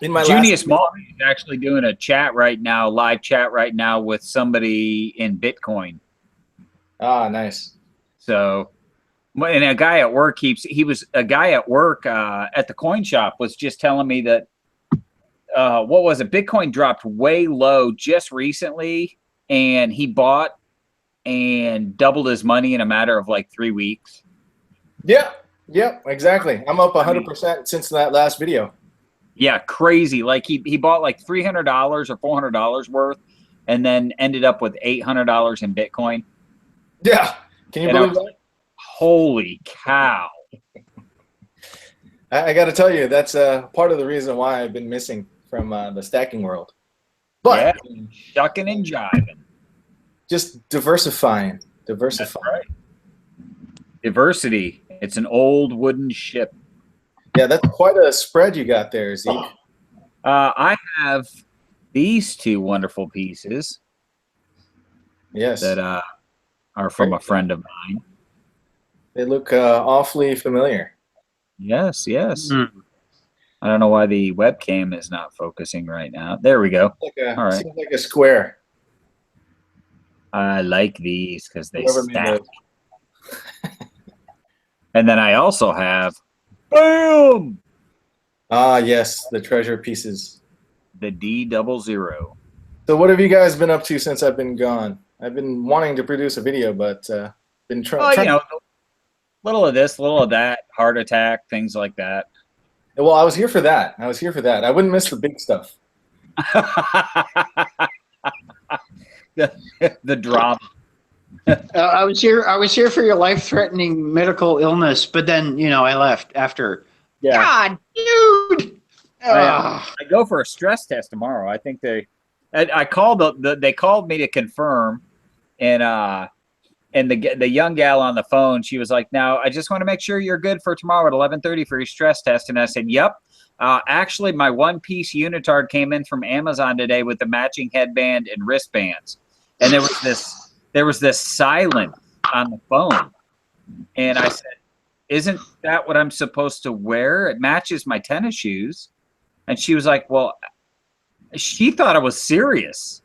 In my Junius Maltby is actually doing a chat right now, live chat right now with somebody in Bitcoin. Ah, nice. So, and a guy at work at the coin shop was just telling me that what was it? Bitcoin dropped way low just recently, and he bought and doubled his money in a matter of like 3 weeks. Yeah, exactly. I'm up 100% since that last video. Yeah, crazy. Like he bought like $300 or $400 worth, and then ended up with $800 in Bitcoin. Yeah, can you believe that? Holy cow! I got to tell you, that's part of the reason why I've been missing from the stacking world. But yeah, shucking and jiving, just diversifying. That's right. Diversity. It's an old wooden ship. Yeah, that's quite a spread you got there, Zeke. I have these two wonderful pieces. Yes. That are from a friend of mine. They look awfully familiar. Yes. I don't know why the webcam is not focusing right now. There we go. All right. Seems like a square. I like these because they stack. And then I also have, boom! Ah, yes, the treasure pieces. The D00. So what have you guys been up to since I've been gone? I've been wanting to produce a video, but been trying. Little of this, little of that, heart attack, things like that. Well, I was here for that. I wouldn't miss the big stuff. the drama. I was here for your life-threatening medical illness, but then I left after. Yeah. God, dude. I go for a stress test tomorrow. I think I called they called me to confirm, and the young gal on the phone, she was like, "Now I just want to make sure you're good for tomorrow at 11:30 for your stress test." And I said, "Yep." Actually, my one-piece unitard came in from Amazon today with the matching headband and wristbands, and there was this silence on the phone, and I said, "Isn't that what I'm supposed to wear? It matches my tennis shoes." And she was like, "Well," she thought I was serious.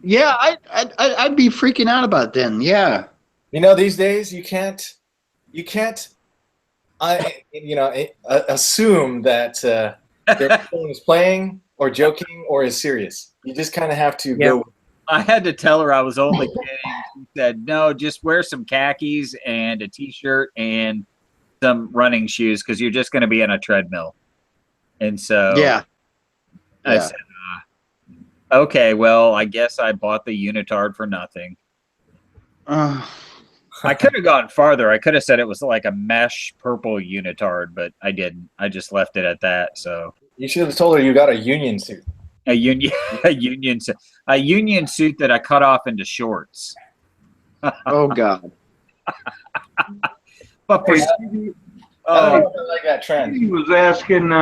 Yeah, I'd be freaking out about then. Yeah. These days you can't assume that their phone is playing or joking or is serious. You just kind of have to go. I had to tell her I was only kidding. She said, "No, just wear some khakis and a t-shirt and some running shoes because you're just going to be on a treadmill." And so I said, "Okay, well, I guess I bought the unitard for nothing." I could have gone farther. I could have said it was like a mesh purple unitard, but I didn't. I just left it at that. So you should have told her you got a union suit. A union suit that I cut off into shorts. Oh God! But for I don't know if I like that trend. He was asking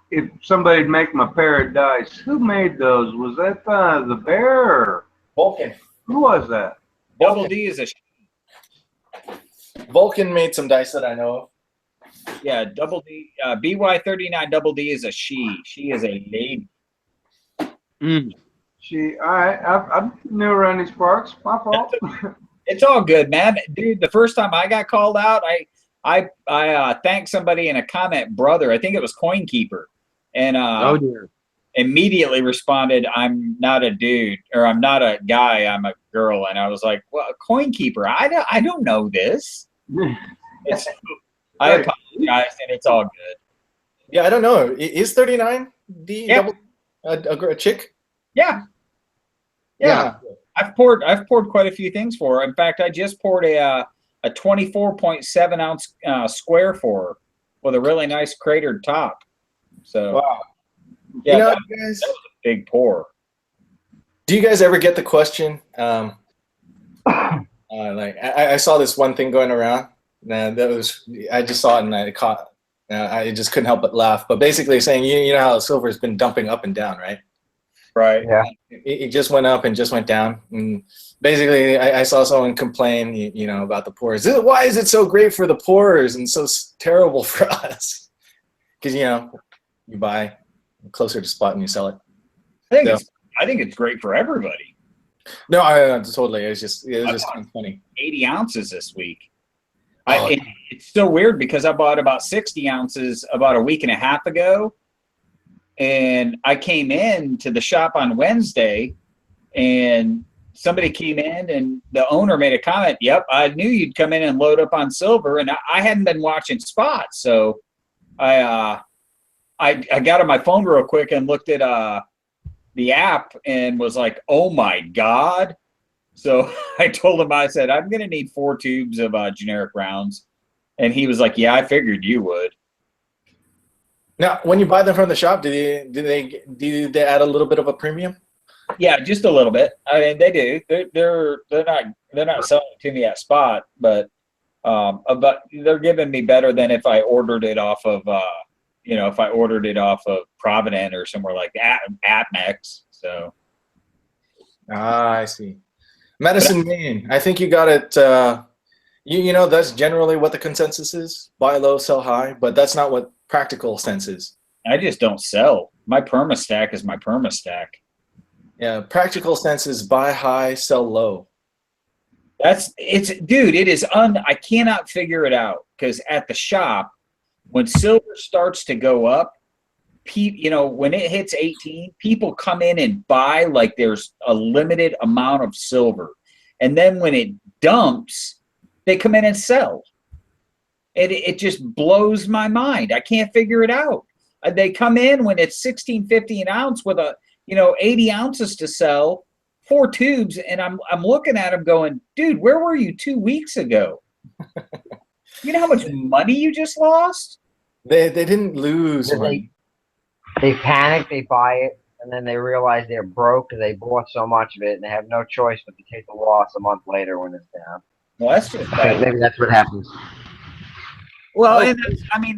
if somebody'd make my pair of dice. Who made those? Was that the bear or Vulcan? Who was that? Double D is a Vulcan made some dice that I know of. Yeah, Double D. BY39 Double D is a she. She is a lady. I knew Ronnie Sparks. My fault. It's all good, man. Dude, the first time I got called out, I thanked somebody in a comment, brother. I think it was CoinKeeper, and oh dear, immediately responded, "I'm not a dude, or I'm not a guy. I'm a girl." And I was like, "Well, CoinKeeper, I don't know this." I apologize, and it's all good. Yeah, I don't know. Is 39 a chick? Yeah. I've poured quite a few things for her. In fact, I just poured a 24.7 ounce square for her with a really nice cratered top. So wow. Yeah, guys, that was a big pour. Do you guys ever get the question? Like I saw this one thing going around. I just saw it and I just couldn't help but laugh. But basically saying, you know how silver has been dumping up and down, right? Right. Yeah. It just went up and just went down. And basically, I saw someone complain, about the poorers. Why is it so great for the poorers and so terrible for us? Because you buy closer to spot and you sell it. I think it's great for everybody. No, I totally. It was just kind of funny. 80 ounces this week. It's so weird because I bought about 60 ounces about a week and a half ago, And I came in to the shop on Wednesday, and somebody came in, and the owner made a comment. Yep, I knew you'd come in and load up on silver, and I hadn't been watching spots, so I got on my phone real quick and looked at the app and was like, oh my God. So I told him, I said, I'm going to need 4 tubes of generic rounds. And he was like, yeah, I figured you would. Now, when you buy them from the shop, do they add a little bit of a premium? Yeah, just a little bit. I mean, they do. They're not selling it to me at spot, but they're giving me better than if I ordered it off of if I ordered it off of Provident or somewhere like that, Atmex. So. I see. Medicine Man, I think you got it. You know, that's generally what the consensus is. Buy low, sell high, but that's not what practical sense is. I just don't sell. My perma-stack is my perma-stack. Yeah, practical sense is buy high, sell low. Dude, it is I cannot figure it out, because at the shop, when silver starts to go up, when it hits 18, people come in and buy like there's a limited amount of silver. And then when it dumps, they come in and sell. It just blows my mind. I can't figure it out. They come in when it's $16.50 an ounce with 80 ounces to sell, 4 tubes, and I'm looking at them going, dude, where were you 2 weeks ago? You know how much money you just lost? They didn't lose money. They panic, they buy it, and then they realize they're broke because they bought so much of it, and they have no choice but to take the loss a month later when it's down. Well, that's just bad. Maybe that's what happens. Well, and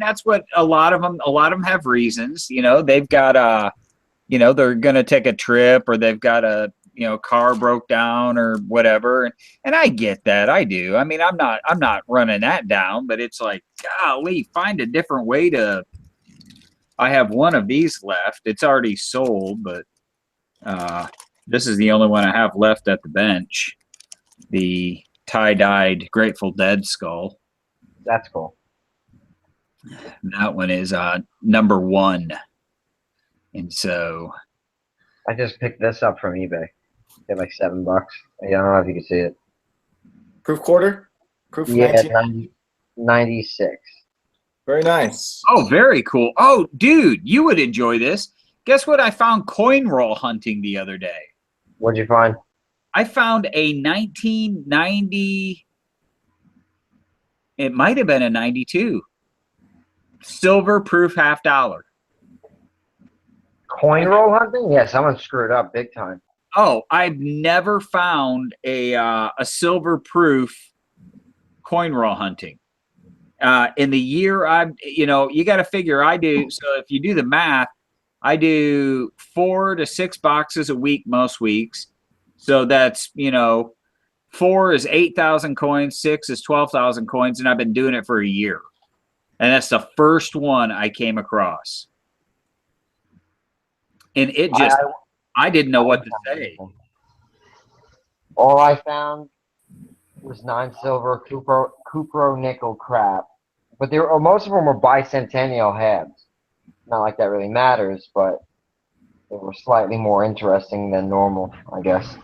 that's what a lot of them have reasons. They've got they're gonna take a trip, or they've got a car broke down or whatever, and I get that. I do. I mean, I'm not running that down, but it's like, golly, find a different way to. I have one of these left. It's already sold, but this is the only one I have left at the bench. The tie-dyed Grateful Dead skull. That's cool. That one is number 1. And so I just picked this up from eBay. Get like $7. I don't know if you can see it. Proof quarter? Proof Yeah, 19? 96. Very nice. Oh, very cool. Oh, dude, you would enjoy this. Guess what I found coin roll hunting the other day? What'd you find? I found a 1990, it might have been a 92, silver proof $50. Coin roll hunting? Yeah, someone screwed up big time. Oh, I've never found a silver proof coin roll hunting. In the year you got to figure I do. So if you do the math, I do 4 to 6 boxes a week most weeks. So that's 4 is 8,000 coins, 6 is 12,000 coins, and I've been doing it for a year. And that's the first one I came across. And it just, I didn't know what to say. All I found was 9 silver Cupro nickel crap, but most of them were bicentennial halves. Not like that really matters, but they were slightly more interesting than normal, I guess.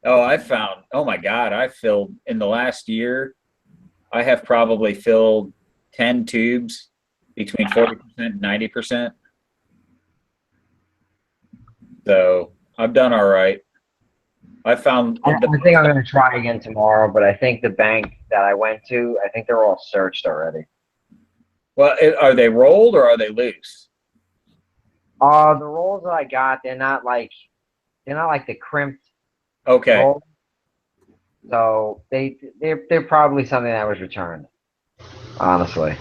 Oh my God, I filled in the last year, I have probably filled 10 tubes between 40% and 90%. So I've done all right. I think I'm going to try again tomorrow, but I think the bank that I went to, I think they're all searched already. Well, are they rolled or are they loose? The rolls that I got, they're not like the crimped. Okay. Roll. So they're probably something that was returned. Honestly.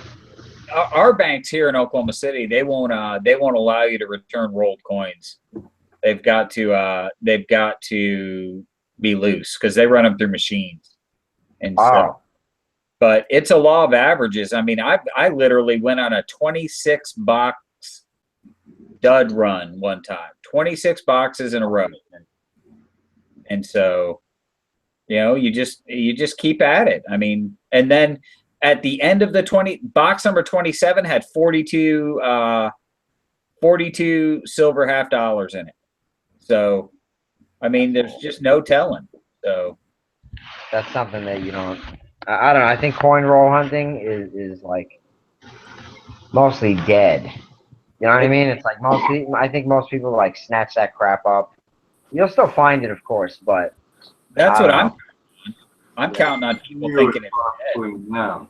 Our banks here in Oklahoma City, they won't allow you to return rolled coins. They've got to be loose because they run them through machines. And so, but it's a law of averages. I mean, I literally went on a 26 box dud run one time, 26 boxes in a row. And so, you just keep at it. I mean, and then at the end of the box number 27 had 42 silver half dollars in it. So, I mean, there's just no telling. So That's something that you don't. I don't know. I think coin roll hunting is like mostly dead. You know what I mean? It's like mostly. I think most people like snatch that crap up. You'll still find it, of course, but that's I what don't know. I'm counting on people You thinking would it's probably know.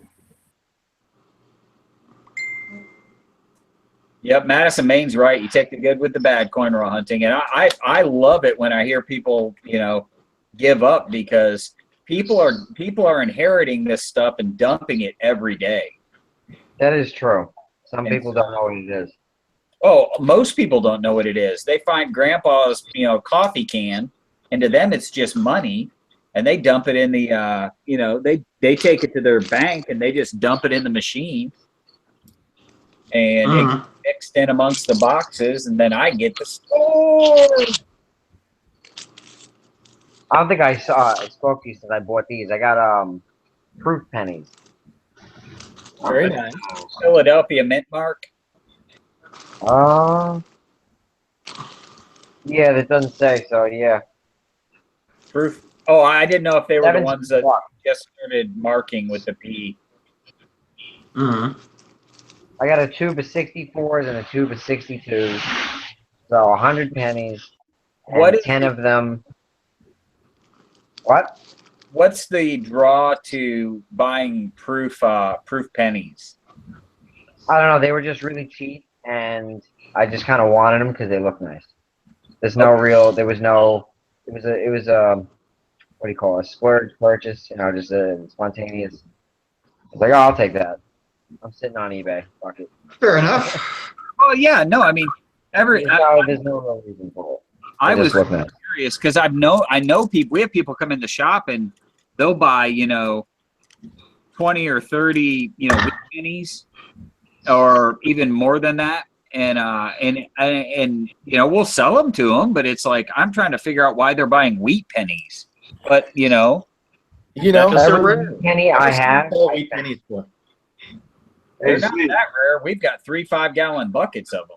Yep, Madison Maine's right. You take the good with the bad coin roll hunting, and I love it when I hear people, you know, give up because people are inheriting this stuff and dumping it every day. That is true. Some And people don't know what it is. Oh, most people don't know what it is. They find grandpa's, you know, coffee can, and to them it's just money, and they dump it in the, you know, they take it to their bank and they just dump it in the machine, and it gets mixed in amongst the boxes, and then I get the score. I don't think I spoke to you since I bought these. I got proof pennies. Very nice. Philadelphia mint mark. Yeah, that doesn't say so. Yeah, Proof. Oh, I didn't know if they were the 17 ones that bucks. just started marking with the P. I got a tube of 64s and a tube of 62s. So 100 pennies and What is 10 of them. What? What's the draw to buying proof pennies? I don't know. They were just really cheap, and I just kind of wanted them because they look nice. There's no real. There was no. It was a. What do you call it? A splurge purchase? You know, just a spontaneous. I was like, oh, I'll take that. I'm sitting on eBay. Fuck it. Fair enough. Oh yeah, no, I mean There's no real reason for it. I They was just look nice. curious because I know people. We have people come in the shop and they'll buy 20 or 30 wheat pennies or even more than that, and we'll sell them to them. But it's like I'm trying to figure out why they're buying wheat pennies. But Every penny I have, wheat pennies for. they're not that rare. We've got 3 5-gallon buckets of them.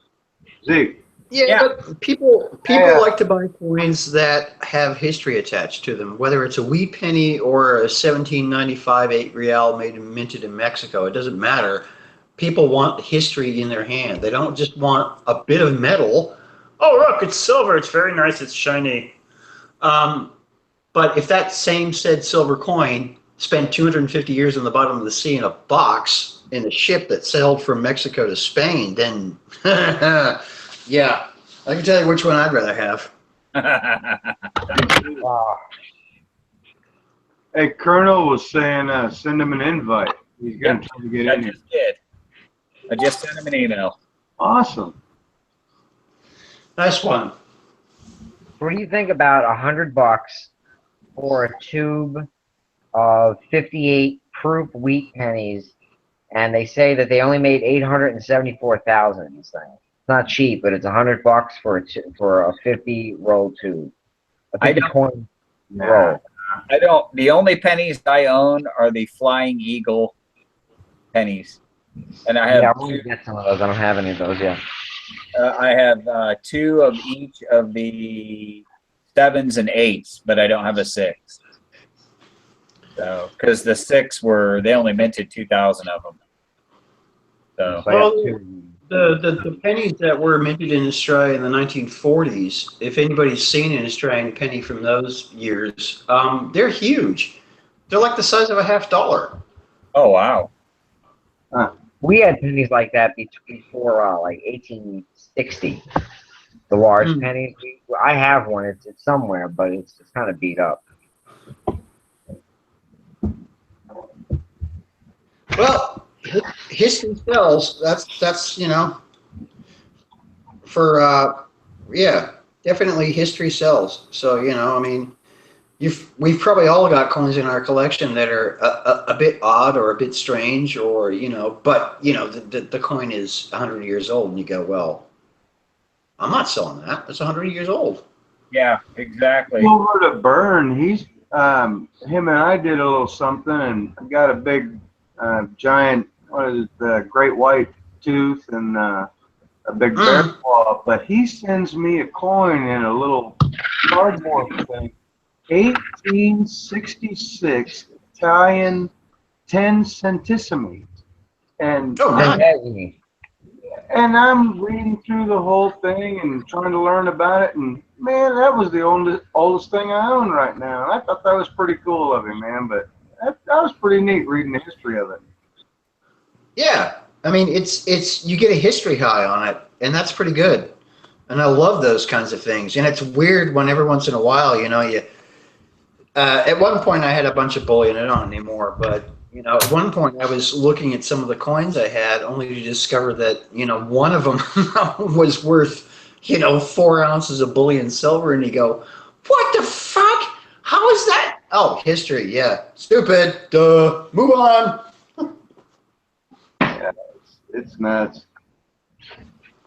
Zeke. Yeah, but people like to buy coins that have history attached to them, whether it's a wheat penny or a 1795 8 real made and minted in Mexico. It doesn't matter. People want history in their hand. They don't just want a bit of metal. Oh, look, it's silver. It's very nice. It's shiny. But if that same said silver coin spent 250 years in the bottom of the sea in a box in a ship that sailed from Mexico to Spain, then yeah, I can tell you which one I'd rather have. Hey, Colonel was saying send him an invite. He's going to try to get in here. I just sent him an email. Awesome. Nice one. What do you think about $100 for a tube of 58 proof wheat pennies? And they say that they only made 874,000 of these things. It's not cheap, but it's $100 for a 50 roll tube. A 50 coin roll. I don't. The only pennies I own are the Flying Eagle pennies, and I have. Yeah, I want to get some of those. I don't have any of those yet. I have 2 of each of the 7s and 8s, but I don't have a 6. So, because the 6 they only minted 2,000 of them. So, well, the pennies that were minted in Australia in the 1940s, if anybody's seen an Australian penny from those years, they're huge. They're like the size of a $50. Oh wow! We had pennies like that before like 1860. The large pennies. I have one. It's somewhere, but it's kind of beat up. Well, history sells. That's for definitely history sells. So I mean, we've probably all got coins in our collection that are a bit odd or a bit strange, or but the coin is 100 years old, and you go, well, I'm not selling that. It's 100 years old. Yeah, exactly. Over to Burn, him and I did a little something and got a big giant, what is it, the great white tooth and a big bear claw. But he sends me a coin in a little cardboard thing, 1866 Italian 10 centesimi, and Oh, nice. and I'm reading through the whole thing and trying to learn about it, and man, that was the oldest thing I own right now. And I thought that was pretty cool of him, man. But that was pretty neat reading the history of it. Yeah, I mean, it's you get a history high on it, and that's pretty good. And I love those kinds of things. And it's weird when every once in a while, you know, you. At one point, I had a bunch of bullion. I don't anymore, but you know, at one point, I was looking at some of the coins I had, only to discover that you know one of them was worth 4 ounces of bullion silver, and you go, "What the fuck? How is that?" Oh, history. Yeah, stupid. Duh. Move on. Yeah, it's nuts.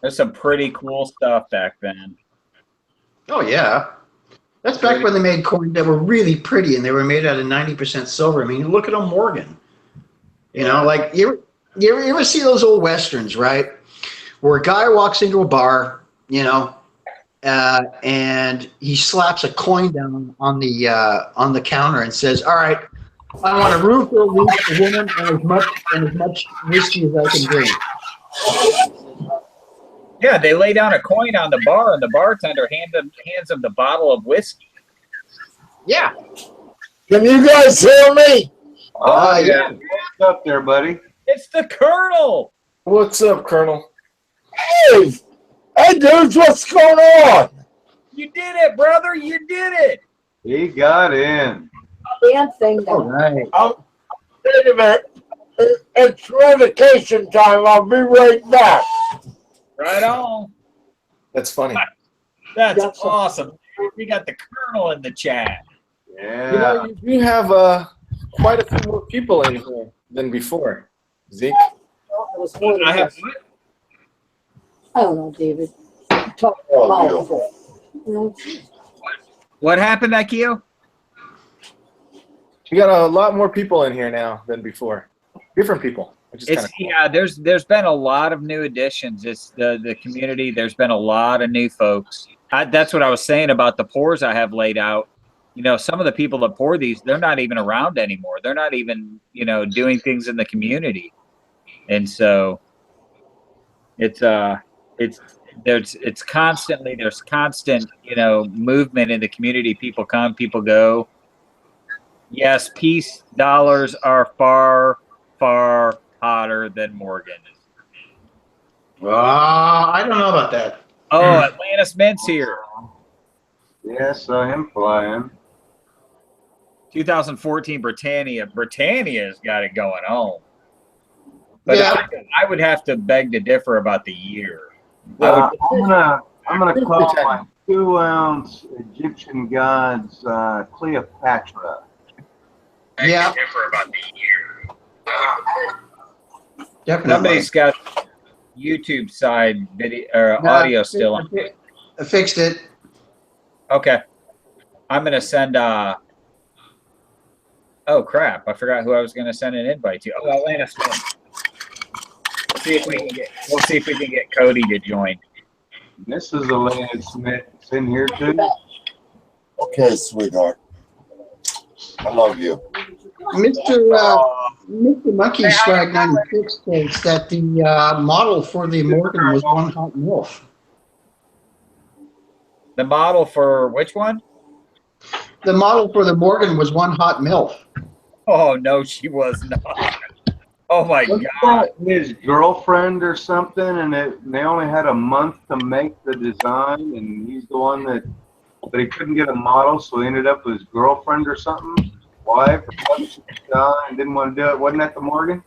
There's some pretty cool stuff back then. Oh yeah. That's back when they made coins that were really pretty, and they were made out of 90% silver. I mean, look at a Morgan. You know, like you ever see those old westerns, right? Where a guy walks into a bar, and he slaps a coin down on the counter and says, "All right, I want a room for a week, a woman, and as much whiskey as I can drink." Yeah, they lay down a coin on the bar, and the bartender hands them the bottle of whiskey. Yeah. Can you guys hear me? Oh, yeah. What's up there, buddy? It's the Colonel. What's up, Colonel? Hey, hey, dudes, what's going on? You did it, brother. You did it. He got in. Damn thing. All right. Wait a minute. It's vacation time. I'll be right back. Right on. That's funny. That's awesome. We got the Colonel in the chat. Yeah. You know, you have quite a few more people in here than before, Zeke. I have. I don't know, David. Talk Oh, about What happened, Akio? You got a lot more people in here now than before. Different people, which is kind of cool. Yeah. There's been a lot of new additions. It's the community. There's been a lot of new folks. That's what I was saying about the pours I have laid out. You know, some of the people that pour these, they're not even around anymore. They're not even, doing things in the community. And so there's constant, movement in the community. People come, people go. Yes, peace dollars are far, far hotter than Morgan. I don't know about that. Oh, Atlantis Mint's here. Yes, I am flying. 2014 Britannia's got it going on. But Yeah. I would have to beg to differ about the year. I'm gonna call my 2-ounce Egyptian gods Cleopatra. Yeah. Differ about the year. Definitely. Somebody's got YouTube side video or No, audio still on. I fixed it. Okay. I'm gonna send oh crap, I forgot who I was gonna send an invite to. Oh, Atlanta Smith. We'll see if we can get Cody to join. This is Elaine Smith. It's in here too. Okay, sweetheart. I love you. Mr. Monkey Swag 96 states that the model for the Morgan was one hot MILF. The model for which one? The model for the Morgan was one hot MILF. Oh no, she was not. Oh my Wasn't god. that his girlfriend or something, and they only had a month to make the design, and he's the one that he couldn't get a model, so he ended up with his girlfriend or something, wife or something, and didn't want to do it. Wasn't that the Morgan?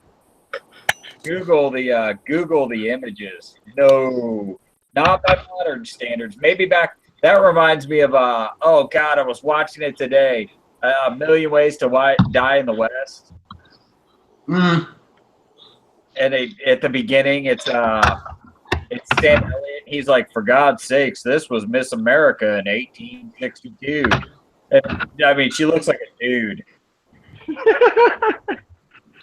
Google the images. No, not by modern standards. Maybe back. That reminds me of oh god, I was watching it today. A Million Ways to Die in the West. Mm. And at the beginning, it's Sam Elliott. He's like, for God's sakes, this was Miss America in 1862. And, I mean, she looks like a dude.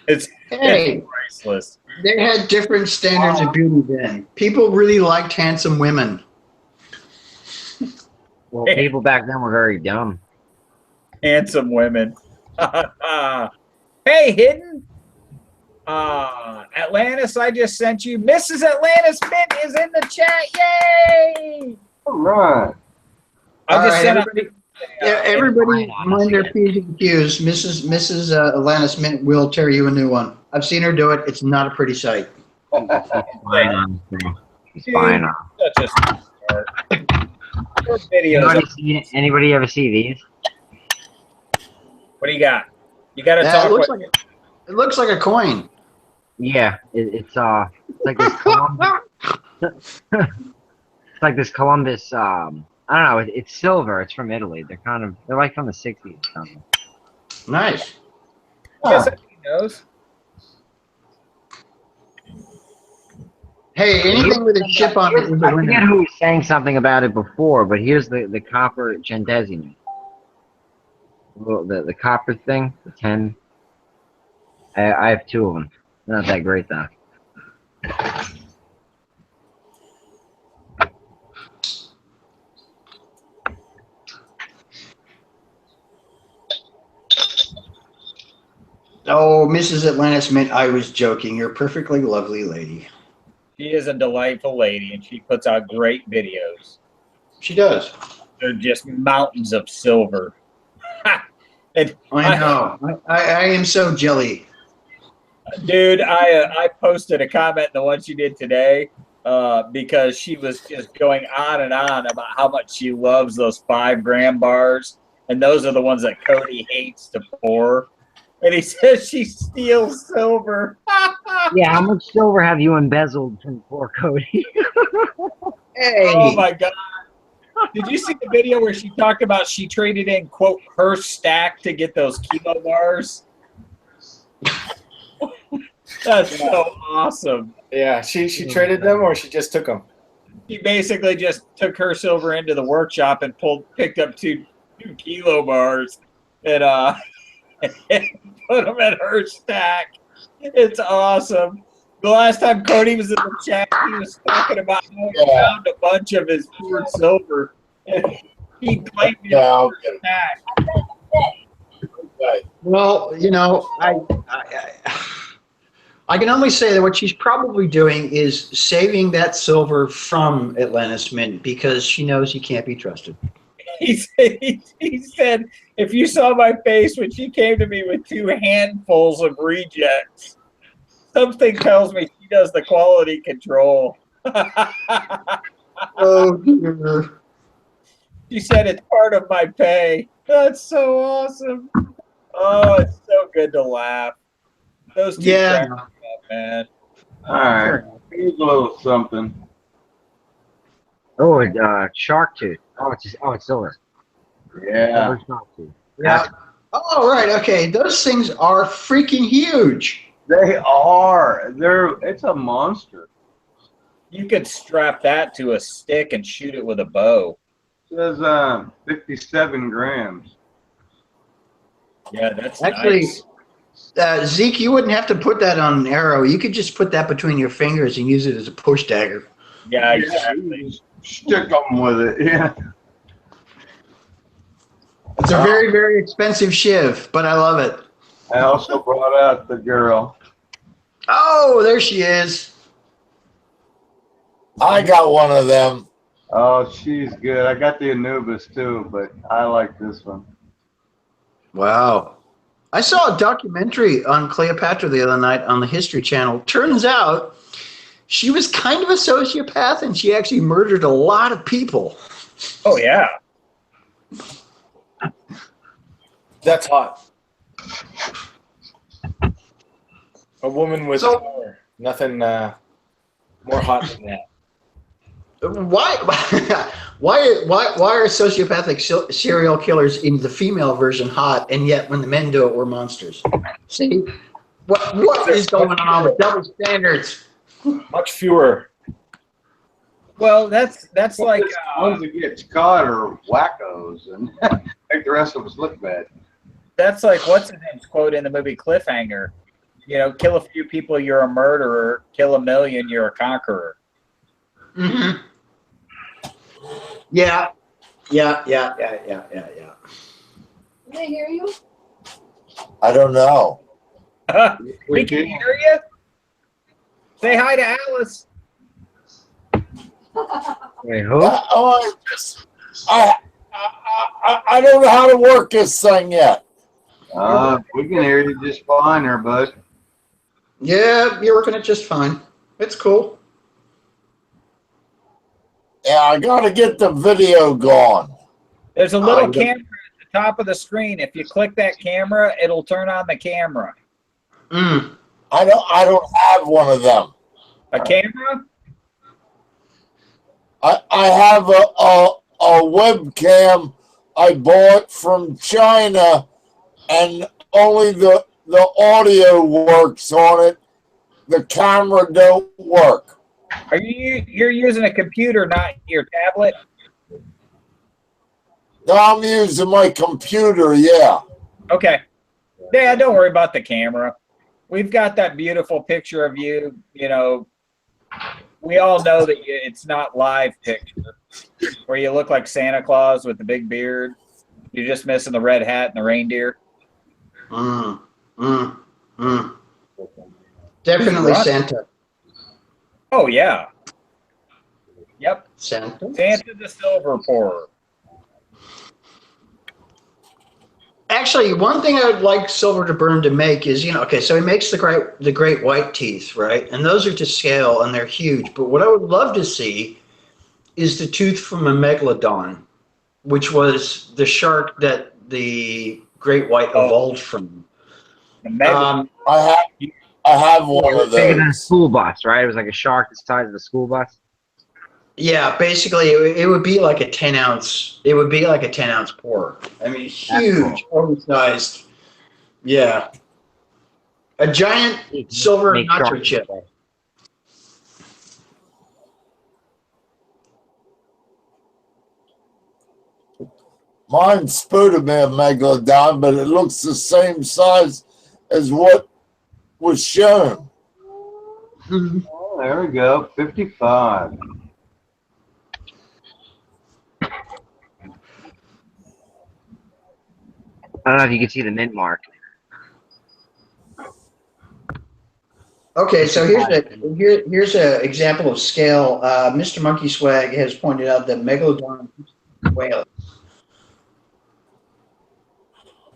It's Hey, priceless. they had different standards of beauty then. People really liked handsome women. Well, people back then were very dumb. Handsome women. Hey, Hidden. Atlantis, I just sent you. Mrs. Atlantis Mint is in the chat. Yay! All right. I All just right, sent everybody. Yeah, everybody mind their P's and Q's. Mrs. Atlantis Mint will tear you a new one. I've seen her do it. It's not a pretty sight. Fine on thing. It's fine on. Such a start. Your videos. Anybody ever see these? What do you got? You got to Yeah, talk. it looks like a coin. Yeah, it's like this Columbus. It's like this Columbus. I don't know. It's silver. It's from Italy. They're like from the '60s or something. Nice. Yes, he knows. Hey, anything with a chip on it is a I winner. forget who was saying something about it before, but here's the copper centesimo. The copper thing, the 10. I have 2 of them. They're not that great though. Oh, Mrs. Atlantis Mint, I was joking. You're a perfectly lovely lady. She is a delightful lady, and she puts out great videos. She does. They're just mountains of silver. And I know. I am so jelly. dude, I posted a comment in the one she did today because she was just going on and on about how much she loves those 5-gram bars, and those are the ones that Cody hates to pour. And he says she steals silver. Yeah, how much silver have you embezzled from poor Cody? Hey. Oh my God. Did you see the video where she talked about she traded in, quote, her stack to get those kilo bars? That's so awesome. Yeah, she traded them or she just took them? She basically just took her silver into the workshop and picked up two kilo bars and put them in her stack. It's awesome. The last time Cody was in the chat, he was talking about how he found a bunch of his pure silver, and he claimed it in his stack. Well, you know, I can only say that what she's probably doing is saving that silver from Atlantis Mint because she knows he can't be trusted. He said, if you saw my face when she came to me with 2 handfuls of rejects, something tells me she does the quality control. Oh, dear. She said it's part of my pay. That's so awesome. Oh, it's so good to laugh. Those 2 crack me up, man. All right. Here's a little something. Oh, shark tooth. It's silver. Yeah. Silver shark tooth. Yeah. Oh, right. Okay. Those things are freaking huge. They are. It's a monster. You could strap that to a stick and shoot it with a bow. It says 57 grams. Yeah, that's Actually, nice. Zeke, you wouldn't have to put that on an arrow. You could just put that between your fingers and use it as a push dagger. Yeah, exactly. Stick them with it. Yeah. It's a very, very expensive shiv, but I love it. I also brought out the girl. Oh, there she is. I got one of them. Oh, she's good. I got the Anubis too, but I like this one. Wow. I saw a documentary on Cleopatra the other night on the History Channel. Turns out she was kind of a sociopath and she actually murdered a lot of people. Oh, yeah. That's hot. A woman with power. Nothing more hot than that. Why are sociopathic serial killers in the female version hot, and yet when the men do it, we're monsters? See, what is going on with double standards? Much fewer. Well, that's like The ones that get caught are wackos and make the rest of us look bad. that's like what's his name's quote in the movie Cliffhanger. You know, kill a few people, you're a murderer. Kill a million, you're a conqueror. Mm-hmm. Yeah. Yeah. Can they hear you? I don't know. We can hear you. Say hi to Alice. Wait, who? I don't know how to work this thing yet. We can hear you just fine there, bud. Yeah, you're working it just fine. It's cool. Yeah, I gotta get the video going. There's a little you camera at the top of the screen. If you click that camera, it'll turn on the camera. Mm. I don't have one of them. A camera? I have a webcam I bought from China, and only the audio works on it. The camera don't work. Are you're using a computer, not your tablet? No, I'm using my computer, yeah. Okay. Yeah, don't worry about the camera. We've got that beautiful picture of you. You know, we all know that it's not live picture where you look like Santa Claus with the big beard. You're just missing the red hat and the reindeer. Definitely Santa. Oh yeah. Yep. Santa. Santa the silver pourer. Actually, one thing I would like Silver to Burn to make is, okay, so he makes the great white teeth, right? And those are to scale and they're huge. But what I would love to see is the tooth from a megalodon, which was the shark that the great white evolved from. I have one of Bigger than a those. school bus, right? It was like a shark the size of the school bus. Yeah, basically, it would be like a 10-ounce. It would be like a 10-ounce pour. I mean, huge, oversized. Yeah, a giant silver Make nacho shark chip. Mine's supposed to be a megalodon, but it looks the same size as what was shown. Oh, there we go. 55. I don't know if you can see the mint mark. Okay, so here's an example of scale. Mr. Monkey Swag has pointed out that megalodon whale.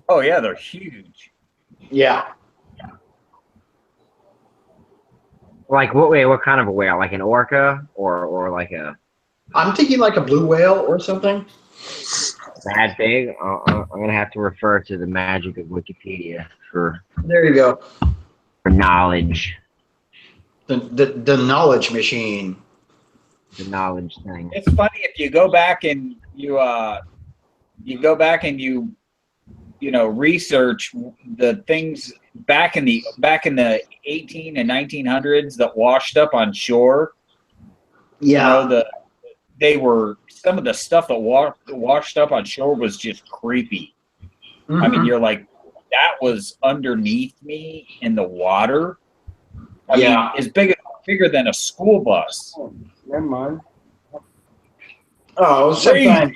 Oh yeah, they're huge. Yeah. Like what? Wait, what kind of a whale? Like an orca or like a I'm thinking like a blue whale or something. that big? I'm gonna have to refer to the magic of Wikipedia for There you go. knowledge. The knowledge machine. The knowledge thing. It's funny if you go back and you research the things back in the 18 and 1900s that washed up on shore. Yeah. You know, some of the stuff that washed up on shore was just creepy. Mm-hmm. I mean, you're like, that was underneath me in the water. I mean, it's bigger than a school bus. Oh, never mind. Oh, sometimes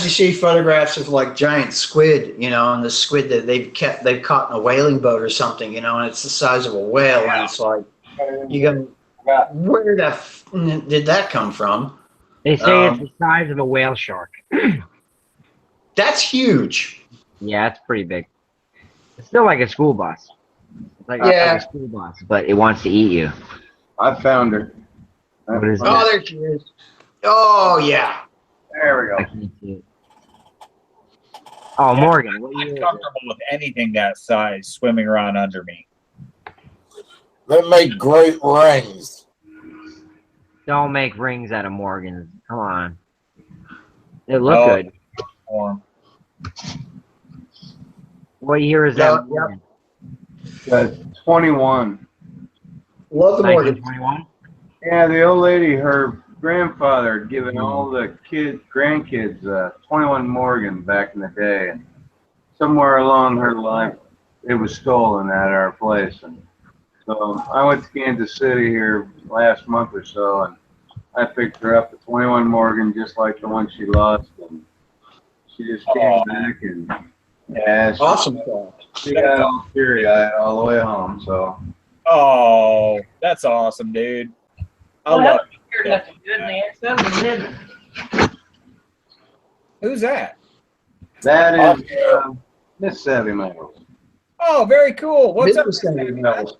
you see photographs of like giant squid, and the squid that they've caught in a whaling boat or something, and it's the size of a whale, and it's like, where did that come from? They say it's the size of a whale shark. That's huge. Yeah, it's pretty big. It's still like a school bus. It's like a school bus, but it wants to eat you. I found her. What is Oh, that? there she is. Oh, yeah. There we I go. can't see it. Oh, Morgan, what I'm are you? comfortable with anything that size swimming around under me. They make great rings. Don't make rings out of Morgans. Come on. They look good. What year is that? Morgan? 21. Love the Morgan. 1921? Yeah, the old lady, her grandfather had given all the grandkids 21 Morgan back in the day. And somewhere along her life, it was stolen at our place. And so I went to Kansas City here last month or so, and I picked her up a 21 Morgan, just like the one she lost. And she just came back and yeah, Awesome. she got all teary-eyed all the way home. So Oh, that's awesome, dude. I love it. Who's that? that is Miss Savvy Metals. Oh, very cool. What's up? Mrs. Savvy Metals.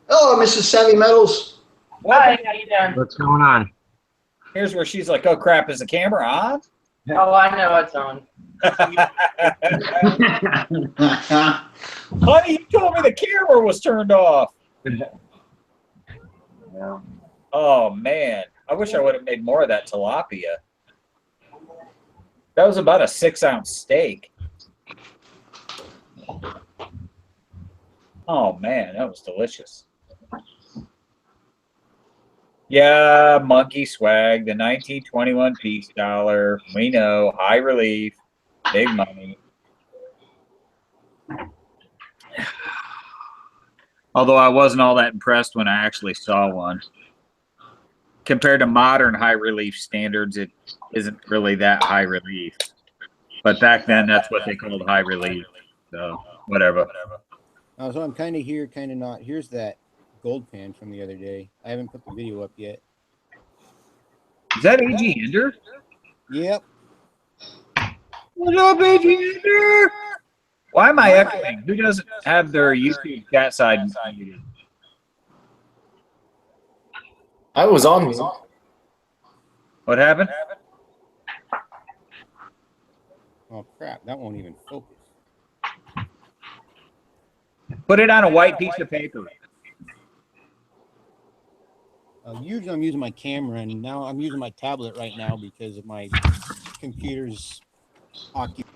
Oh, Mrs. Savvy Metals. Hi, how you doing? What's going on? Here's where she's like, oh crap, is the camera on? Oh, I know it's on. Honey, you told me the camera was turned off. Yeah. Oh man, I wish I would have made more of that tilapia. That was about a 6-ounce steak. Oh man, that was delicious. Yeah, monkey swag, the 1921 piece dollar. We know, high relief, big money. Although I wasn't all that impressed when I actually saw one. Compared to modern high relief standards, it isn't really that high relief. But back then, that's what they called high relief. So, whatever. So I'm kind of here, kind of not. Here's that gold pan from the other day. I haven't put the video up yet. Is that A.G. Ender? Yep. What up, A.G. Ender? Why am I echoing? Who doesn't have their YouTube chat side muted? I was on mute. What happened? Oh crap! That won't even focus. Put it on a white piece of paper. Usually I'm using my camera, and now I'm using my tablet right now because of my computer's occupied.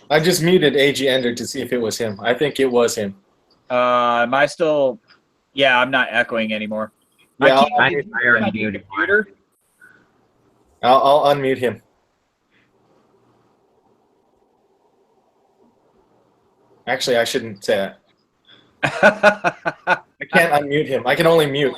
I just muted AG Ender to see if it was him. I think it was him. Am I still? Yeah, I'm not echoing anymore. Yeah, I already muted. Computer. I'll unmute him. Actually, I shouldn't say that. I can't unmute him. I can only mute.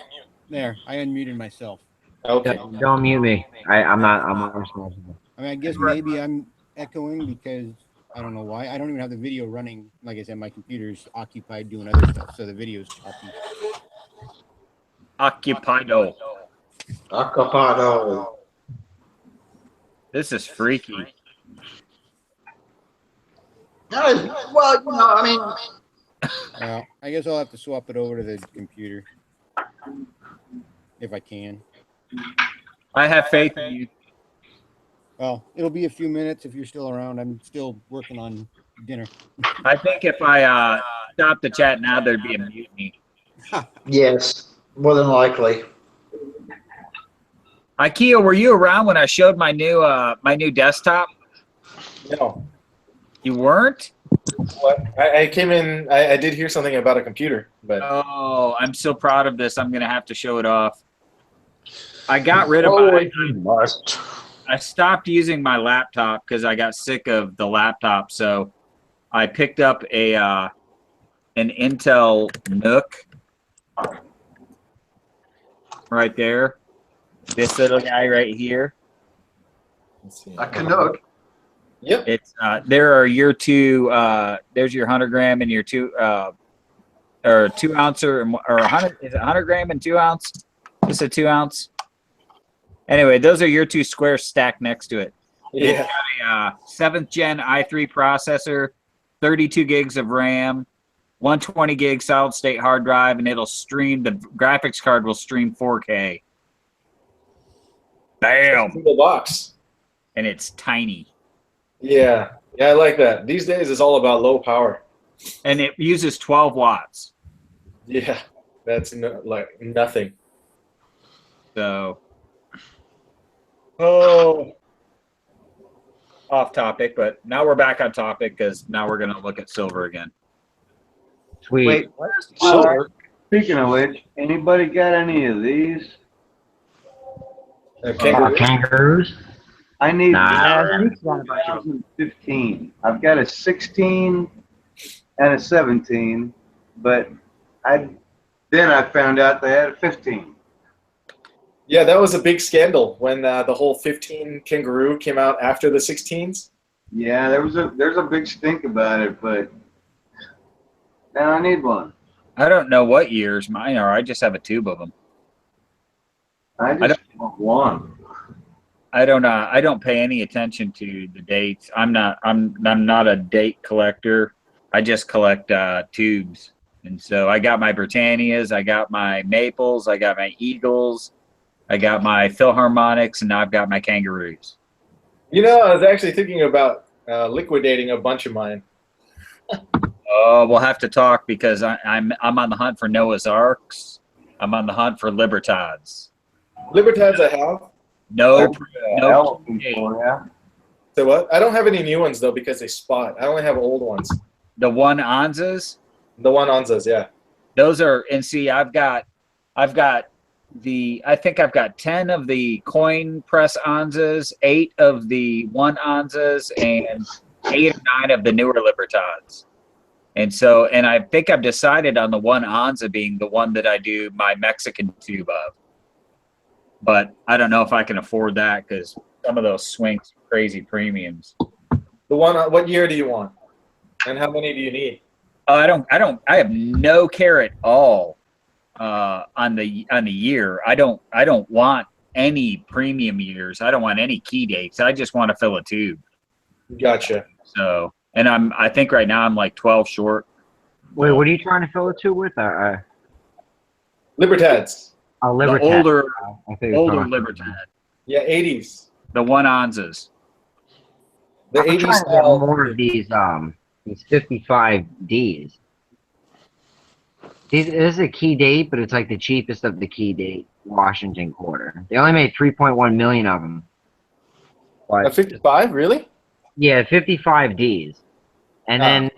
There, I unmuted myself. Okay. Don't mute me. I'm not responsible. I mean, I guess maybe I'm echoing because I don't know why. I don't even have the video running. Like I said, my computer's occupied doing other stuff, so the video's choppy. Occupido. Acapado. This is freaky. No, well, you know, I mean, Well, I guess I'll have to swap it over to the computer if I can. I have faith in you. Well, it'll be a few minutes if you're still around. I'm still working on dinner. I think if I stop the chat now, there'd be a mutiny. yes, more than likely. Ikea, were you around when I showed my new desktop? No. You weren't? What? I came in. I did hear something about a computer, but Oh, I'm so proud of this. I'm gonna have to show it off. I got rid of my. Must. I stopped using my laptop because I got sick of the laptop. So I picked up an Intel Nook right there. This little guy right here. let's see. A Canuck. Yep. It's there are your two. There's your 100 gram and your or 2 ounce or 100. Is it 100 gram and 2 ounce? It's a 2 ounce. Anyway, those are your two squares stacked next to it. Yeah. It's got a 7th gen i3 processor, 32 gigs of RAM, 120 gig solid state hard drive, and it'll stream. The graphics card will stream 4K. Bam! Single box. And it's tiny. Yeah. Yeah, I like that. These days, it's all about low power. And it uses 12 watts. Yeah. That's like nothing. So, oh, off topic, but now we're back on topic because now we're going to look at silver again. Sweet. Wait, what is silver? Speaking of which, anybody got any of these? Kangaroo? Kangaroos? I need Nah, Yeah, he's got a bunch of 2015. I've got a 16 and a 17, but then I found out they had a 15. Yeah, that was a big scandal when the whole 15 kangaroo came out after the 16s. Yeah, there's a big stink about it, but now I need one. I don't know what years mine are. I just have a tube of them. I just want one. I don't pay any attention to the dates. I'm not a date collector. I just collect tubes. And so I got my Britannias, I got my Maples, I got my Eagles, I got my Philharmonics, and now I've got my Kangaroos. You know, I was actually thinking about liquidating a bunch of mine. Oh, we'll have to talk because I'm on the hunt for Noah's Arks. I'm on the hunt for Libertads. Libertads I have. No, no. Elephant for ya. So what? I don't have any new ones though because they spot. I only have old ones. The one Anzas. The one Onzas, yeah. Those are, and see, I think I've got 10 of the coin press Anzas, 8 of the one Anzas, and 8 or 9 of the newer Libertads. And so, and I think I've decided on the one Anza being the one that I do my Mexican tube of. But I don't know if I can afford that because some of those swings are crazy premiums. The one. What year do you want? And how many do you need? I have no care at all on the year. I don't want any premium years. I don't want any key dates. I just want to fill a tube. Gotcha. So, and I think right now I'm like 12 short. Wait, what are you trying to fill it to with? Libertads. A The Libertad. older I think it was talking Libertad. Yeah, 80s. The one Onzas. The I'm 80s trying to get style. more of these 55Ds. This is a key date, but it's like the cheapest of the key date Washington quarter. They only made 3.1 million of them. A But 55, really? yeah, 55Ds. And then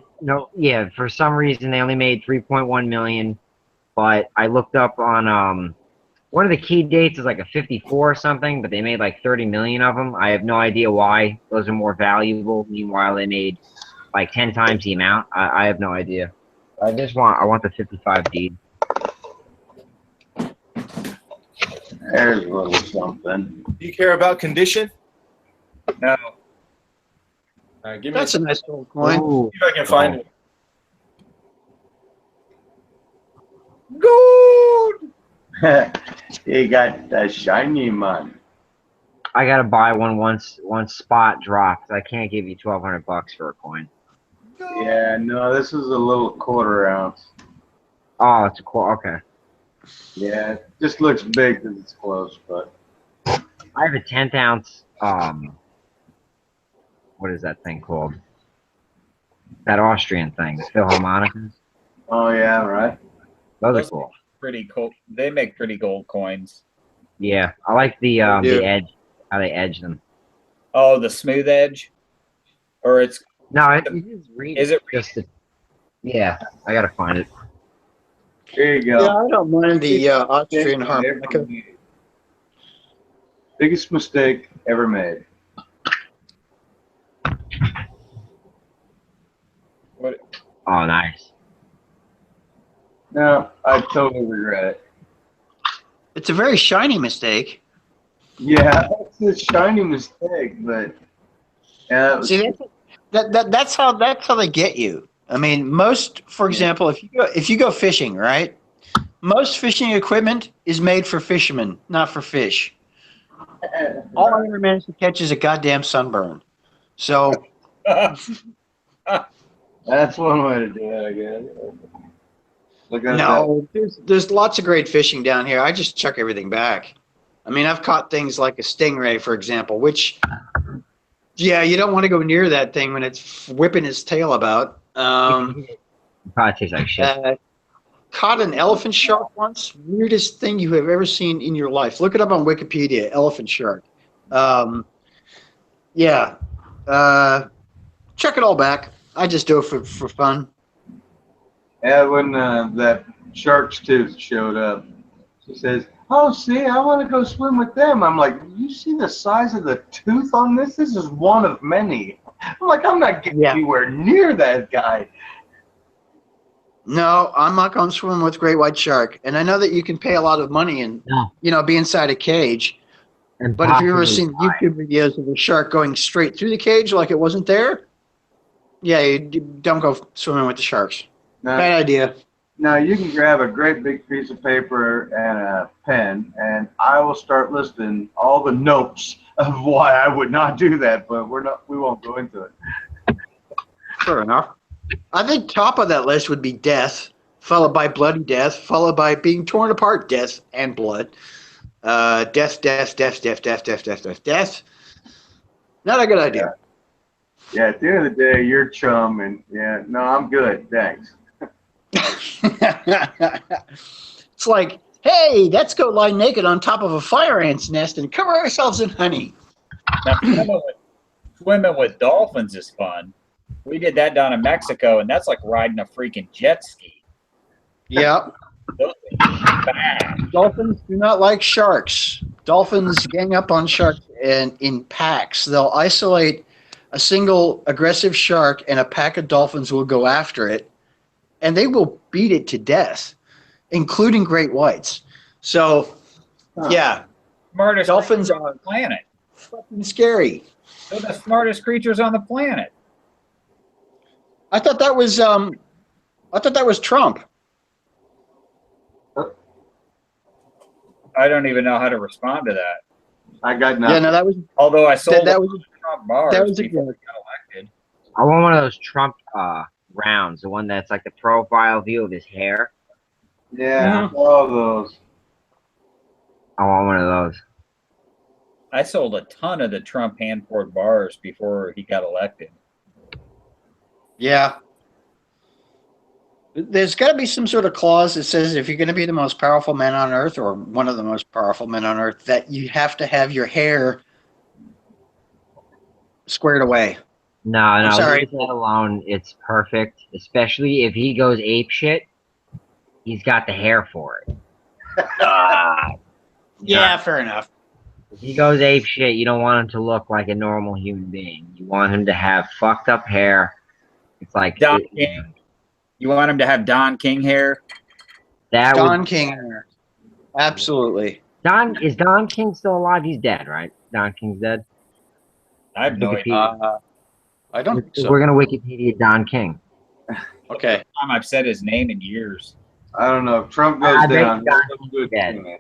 yeah, for some reason they only made 3.1 million. But I looked up on one of the key dates is like a 54 or something, but they made like 30 million of them. I have no idea why those are more valuable. Meanwhile, they made like 10 times the amount. I have no idea. I want the 55D. There's a little something. Do you care about condition? No. Give me That's a nice little coin. Ooh. see if I can find it. Gold! You got the shiny one. I gotta buy one once spot drops. I can't give you $1,200 for a coin. Yeah, no, this is a little quarter ounce. Oh, it's a cool. Okay. Yeah, it just looks big because it's close, but I have a 10th ounce. What is that thing called? That Austrian thing, the Philharmonicas. oh yeah, right. Those are cool. Pretty cool. They make pretty gold coins. Yeah, I like the Yeah. edge, how they edge them. Oh, the smooth edge? Or it's No, it is reading. Is it just? Yeah, I gotta find it. There you Yeah, go. I don't mind the Austrian harmonica. Biggest mistake ever made. what Oh, nice. No, I totally regret it. It's a very shiny mistake. Yeah, it's a shiny mistake, but See, that's how they get you. I mean, most, for example, if you go fishing, right? Most fishing equipment is made for fishermen, not for fish. All I ever managed to catch is a goddamn sunburn. So that's one way to do it, I guess. Look at no, there's lots of great fishing down here. I just chuck everything back. I mean, I've caught things like a stingray, for example, which, yeah, you don't want to go near that thing when it's whipping its tail about. It probably tastes like shit. Caught an elephant shark once. Weirdest thing you have ever seen in your life. Look it up on Wikipedia, elephant shark. Yeah. Check it all back. I just do it for fun. Yeah, when that shark's tooth showed up, she says, oh, see, I want to go swim with them. I'm like, you see the size of the tooth on this? This is one of many. I'm like, I'm not getting anywhere near that guy. No, I'm not going to swim with great white shark. And I know that you can pay a lot of money and, be inside a cage. And But if you've ever possibly seen YouTube videos of a shark going straight through the cage like it wasn't there, yeah, you don't go swimming with the sharks. Now, Bad idea. now you can grab a great big piece of paper and a pen, and I will start listing all the notes of why I would not do that. But we won't go into it. Fair enough. I think top of that list would be death, followed by bloody death, followed by being torn apart, death and blood. Death. Not a good idea. Yeah, at the end of the day, you're chum, and no, I'm good. Thanks. It's like, hey, let's go lie naked on top of a fire ant's nest and cover ourselves in honey. Now, swimming with dolphins is fun. We did that down in Mexico, and that's like riding a freaking jet ski. Yeah. Those things are bad. Dolphins do not like sharks. Dolphins gang up on sharks in packs. They'll isolate a single aggressive shark, and a pack of dolphins will go after it, and they will beat it to death, including great whites. So, yeah, Smartest dolphins creatures on are the planet. fucking scary. They're the smartest creatures on the planet. I thought that was Trump. I don't even know how to respond to that. I got nothing. Yeah, no, that was Although I sold that was Trump bars that was a before joke. he got elected. I want one of those Trump rounds, the one that's like the profile view of his hair. Yeah, all those. I want one of those. I sold a ton of the Trump hand-poured bars before he got elected. Yeah. There's got to be some sort of clause that says if you're going to be the most powerful man on earth, or one of the most powerful men on earth, that you have to have your hair squared away. No, sorry. leave that alone. It's perfect, especially if he goes ape shit. He's got the hair for it. Yeah, fair enough. If he goes ape shit, you don't want him to look like a normal human being. You want him to have fucked up hair. It's like Don King. You want him to have Don King hair? Don King hair. Absolutely. Is Don King still alive? He's dead, right? Don King's dead. I have no idea. I don't think so. We're gonna Wikipedia Don King. Okay. Time I've said his name in years. I don't know. If Trump goes I bet down, Don that's good. dead.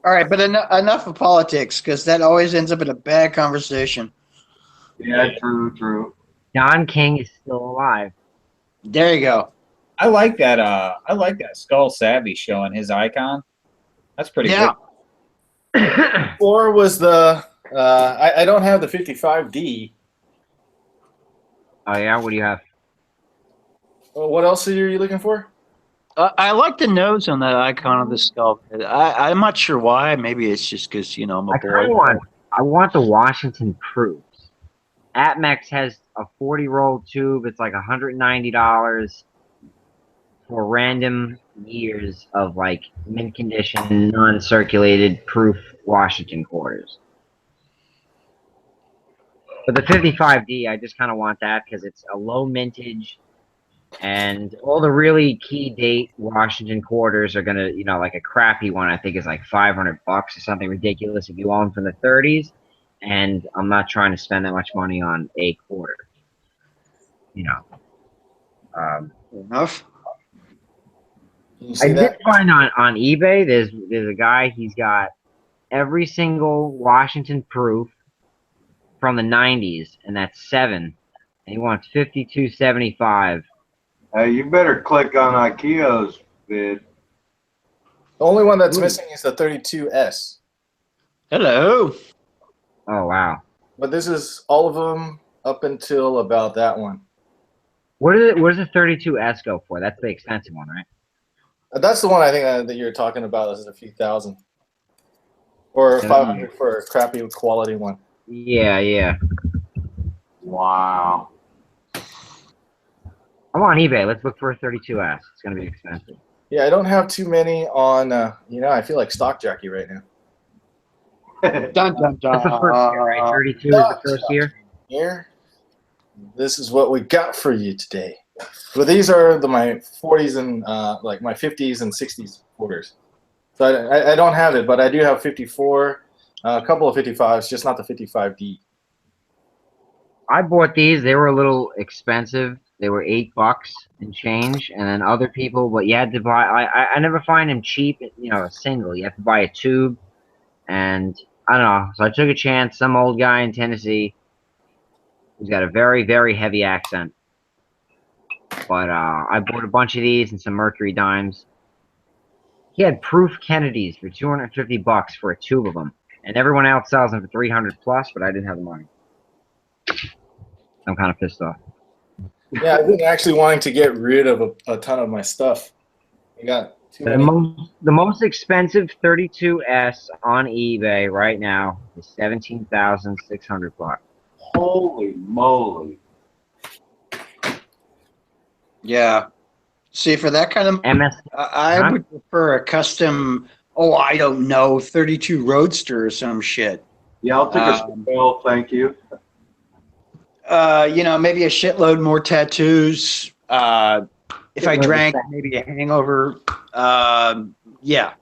All right, but enough of politics, because that always ends up in a bad conversation. Yeah, true. Don King is still alive. There you go. I like that. I like that Skull Savvy showing his icon. That's pretty good. Or was the I don't have the 55D. Oh yeah, what do you have? Well, what else are you looking for? I like the nose on that icon of the skull. I'm not sure why. Maybe it's just because, I'm a boy. I want the Washington proofs. Atmex has a 40-roll tube. It's like $190 for random years of like mint condition, non-circulated proof Washington quarters. But the 55D, I just kind of want that because it's a low mintage. And all the really key date Washington quarters are gonna, like a crappy one, I think is like $500 or something ridiculous if you own from the 30s. And I'm not trying to spend that much money on a quarter. Enough. I did find on eBay. There's a guy. He's got every single Washington proof from the 90s, and that's 7. And he wants $52.75. You better click on IKEA's bid. The only one that's missing is the 32S. Hello. Oh wow! But this is all of them up until about that one. What does the 32S go for? That's the expensive one, right? That's the one I think that you're talking about. Is a few thousand, or 500 for a crappy quality one. Yeah. Wow. I'm on eBay. Let's look for a 32S. It's gonna be expensive. Yeah, I don't have too many on. I feel like stock jockey right now. Dun dun dun. That's the first year, right? 32 is the first year. Here, this is what we got for you today. Well, these are my 40s and like my 50s and 60s quarters. So I don't have it, but I do have 54, a couple of 55s, just not the 55D. I bought these. They were a little expensive. They were $8 and change, and then other people, but you had to buy. I never find them cheap. A single. You have to buy a tube, and I don't know. So I took a chance. Some old guy in Tennessee who's got a very, very heavy accent. But I bought a bunch of these and some Mercury dimes. He had proof Kennedys for $250 for a tube of them, and everyone else sells them for 300 plus. But I didn't have the money. I'm kind of pissed off. Yeah, I've been actually wanting to get rid of a ton of my stuff. I got too many. The most expensive 32S on eBay right now is $17,600. Holy moly. Yeah. See, for that kind of, MS. I would prefer a custom. Oh, I don't know, 32 Roadster or some shit. Yeah, I'll take a bill, thank you. Maybe a shitload more tattoos. If I drank, maybe a hangover. Yeah.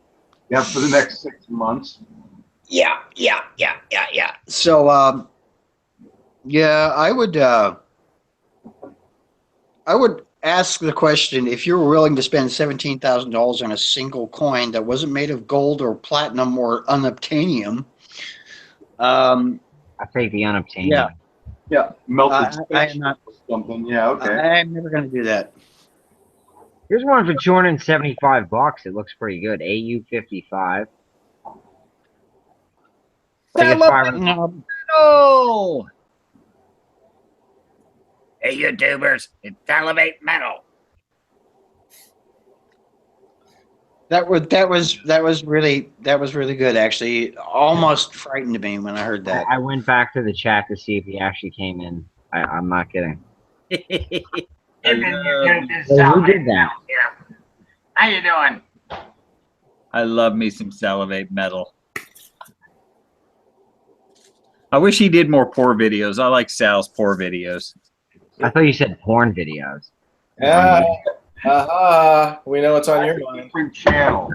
Yeah, for the next 6 months. Yeah. So, yeah, I would ask the question, if you were willing to spend $17,000 on a single coin that wasn't made of gold or platinum or unobtainium. I take the unobtainium. Yeah. Yeah, melted I am not. or something. Yeah, okay. I'm never going to do that. Here's one for $275. It looks pretty good. AU55. No. Hey, YouTubers, it's Elevate Metal. That was really good. Actually, it almost frightened me when I heard that. I went back to the chat to see if he actually came in. I'm not kidding. Who did that? How you doing? I love me some Salivate Metal. I wish he did more poor videos. I like Sal's poor videos. I thought you said porn videos. Yeah. We know what's on your mind. Different channel.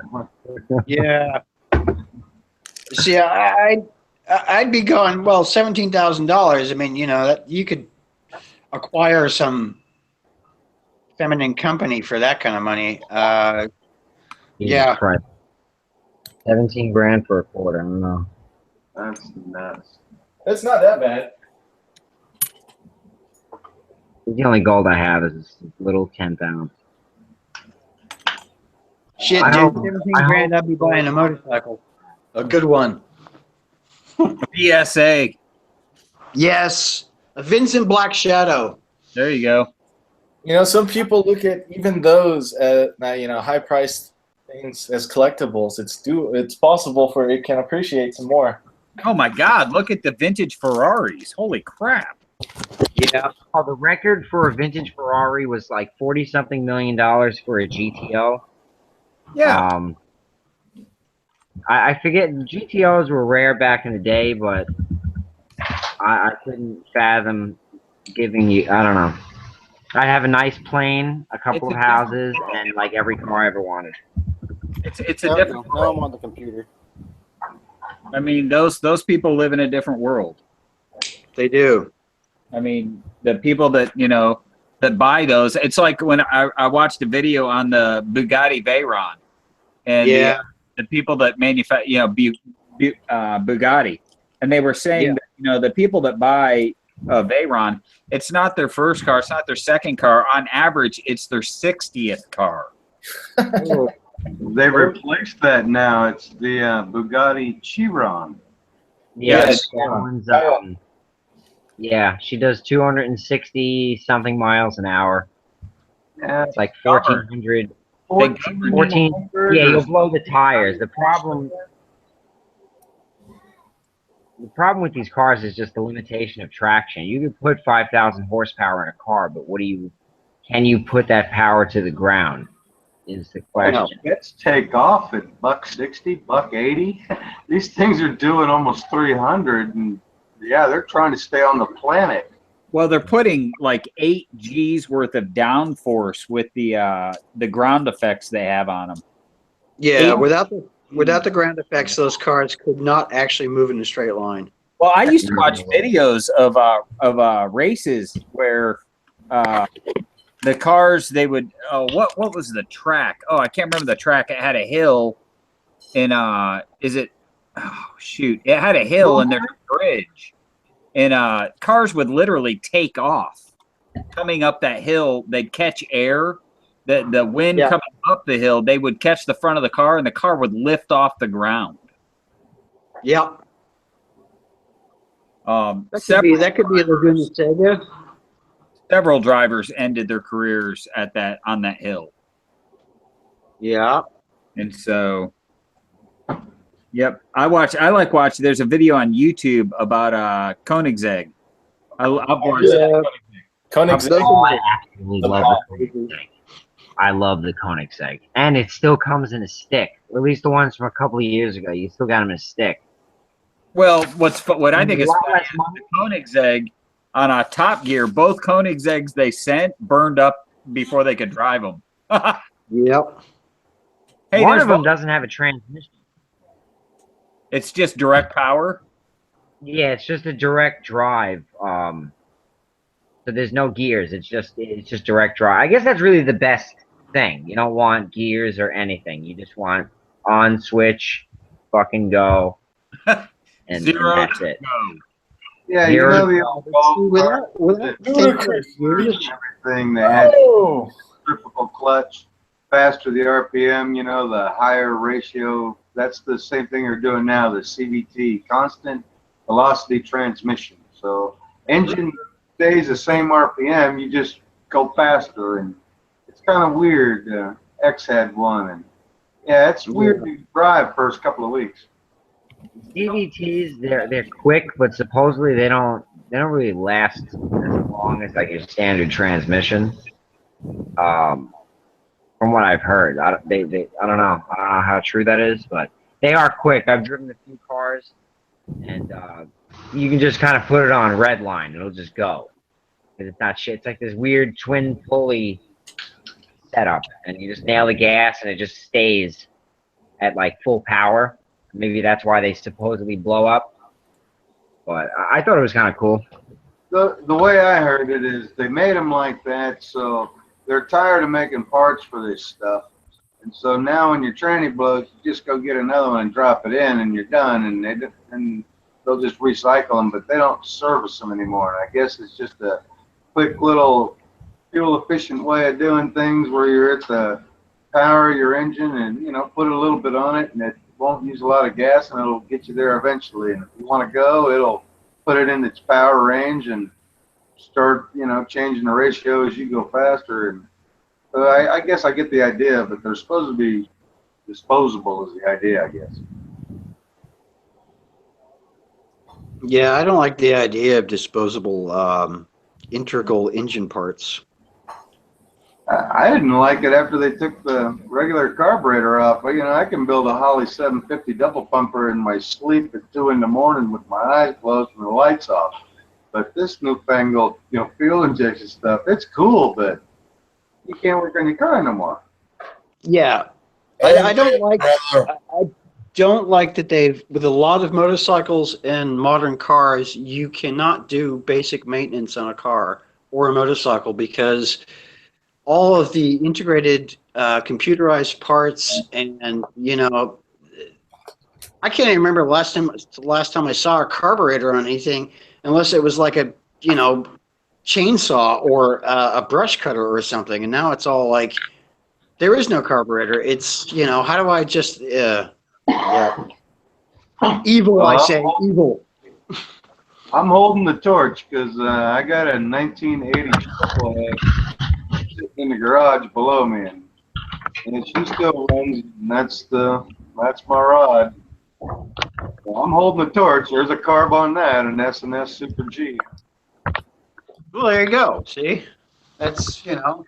Yeah. See, I'd be going, well, $17,000. I mean, that you could acquire some feminine company for that kind of money. Yeah. Christ. 17 grand for a quarter. I don't know. That's nuts. It's not that bad. The only gold I have is this little 10 pounds. Shit, dude, 17 grand, I'd be buying a motorcycle. A good one. PSA. Yes. A Vincent Black Shadow. There you go. Some people look at even those high-priced things as collectibles. It's possible for it can appreciate some more. Oh my God! Look at the vintage Ferraris. Holy crap! Yeah. Oh, the record for a vintage Ferrari was like $40-something million for a GTO. Yeah. I forget, GTOs were rare back in the day, but I couldn't fathom giving you, I don't know. I have a nice plane, a couple of houses, and like every car I ever wanted. It's a different. Now I'm on the computer. I mean, those people live in a different world. They do. I mean, the people that that buy those. It's like when I watched a video on the Bugatti Veyron, and the people that manufacture Bugatti, and they were saying that the people that buy Veyron, it's not their first car, it's not their second car. On average, it's their 60th car. They replaced that now. It's the Bugatti Chiron. Yes. Yeah, she does 260-something miles an hour. Yeah, it's like 1,400. 14. Yeah, you'll blow the tires. The problem with these cars is just the limitation of traction. You could put 5,000 horsepower in a car, but can you put that power to the ground? is the I know. question. Let's take off at $160, $180. These things are doing almost 300, and yeah, they're trying to stay on the planet. Well, they're putting like 8 G's worth of downforce with the ground effects they have on them. Yeah, Eight- without the ground effects, those cars could not actually move in a straight line. Well, I used to watch videos of races where the cars they would what was the track? Oh, I can't remember the track. It had a hill, and it had a hill and there's a bridge, and cars would literally take off coming up that hill. They'd catch air. The wind coming up the hill, they would catch the front of the car, and the car would lift off the ground. Yeah. Several That could be a Laguna Seca. several drivers ended their careers on that hill. Yeah. And so, yep, I like watching. There's a video on YouTube about Koenigsegg. I've watched Yeah. Koenigsegg. I absolutely love the Koenigsegg. I love the Koenigsegg, and it still comes in a stick. Or at least the ones from a couple of years ago, you still got them in a stick. Well, what I think is A lot funny less is money. the Koenigsegg on a Top Gear. Both Koenigsegg's they sent burned up before they could drive them. Yep. Hey, One there's of them one- doesn't have a transmission. It's just direct power. Yeah, it's just a direct drive. So there's no gears. It's just direct drive. I guess that's really the best thing. You don't want gears or anything. You just want on switch, fucking go, and Zero that's to it. go. Yeah, Here- you know the old golf cars Without that thinking of gears gears, and everything. They had Oh, triple clutch, faster the RPM. You know, the higher ratio. That's the same thing they're doing now. The CVT, constant velocity transmission. So engine stays the same RPM. You just go faster, and it's kind of weird. X had one, and yeah, it's weird to drive first couple of weeks. CVTs, they're quick, but supposedly they don't really last as long as like your standard transmission. From what I've heard, I don't know how true that is, but they are quick. I've driven a few cars, and you can just kind of put it on red line; it'll just go. 'Cause it's not shit. It's like this weird twin pulley setup, and you just nail the gas, and it just stays at like full power. Maybe that's why they supposedly blow up. But I thought it was kind of cool. The way I heard it is they made them like that, so they're tired of making parts for this stuff. And so now when your tranny blows, you just go get another one and drop it in, and you're done. And they'll just recycle them, but they don't service them anymore. And I guess it's just a quick little fuel-efficient way of doing things where you're at the power of your engine and, you know, put a little bit on it, and it won't use a lot of gas, and it'll get you there eventually. And if you want to go, it'll put it in its power range and start, you know, changing the ratio as you go faster. And so I guess I get the idea, but they're supposed to be disposable is the idea, I guess. yeah, I don't like the idea of disposable integral engine parts. I didn't like it after they took the regular carburetor off. But, you know, I can build a Holly 750 double pumper in my sleep at 2 in the morning with my eyes closed and the lights off. But this newfangled, you know, fuel injection stuff, it's cool, but you can't work on your car no more. Yeah, I don't like. Rather, I don't like that they've, with a lot of motorcycles and modern cars, you cannot do basic maintenance on a car or a motorcycle because all of the integrated computerized parts and, you know, I can't even remember the last time I saw a carburetor on anything unless it was like a, you know, chainsaw or a brush cutter or something. And now it's all like, there is no carburetor. It's, you know, how do I just, yeah. Evil, I say, evil. I'm holding the torch because I got a 1980 triple head sitting in the garage below me, and she still runs. And that's my rod. So I'm holding the torch. There's a carb on that, an S&S Super G. Well, there you go. See, that's, you know,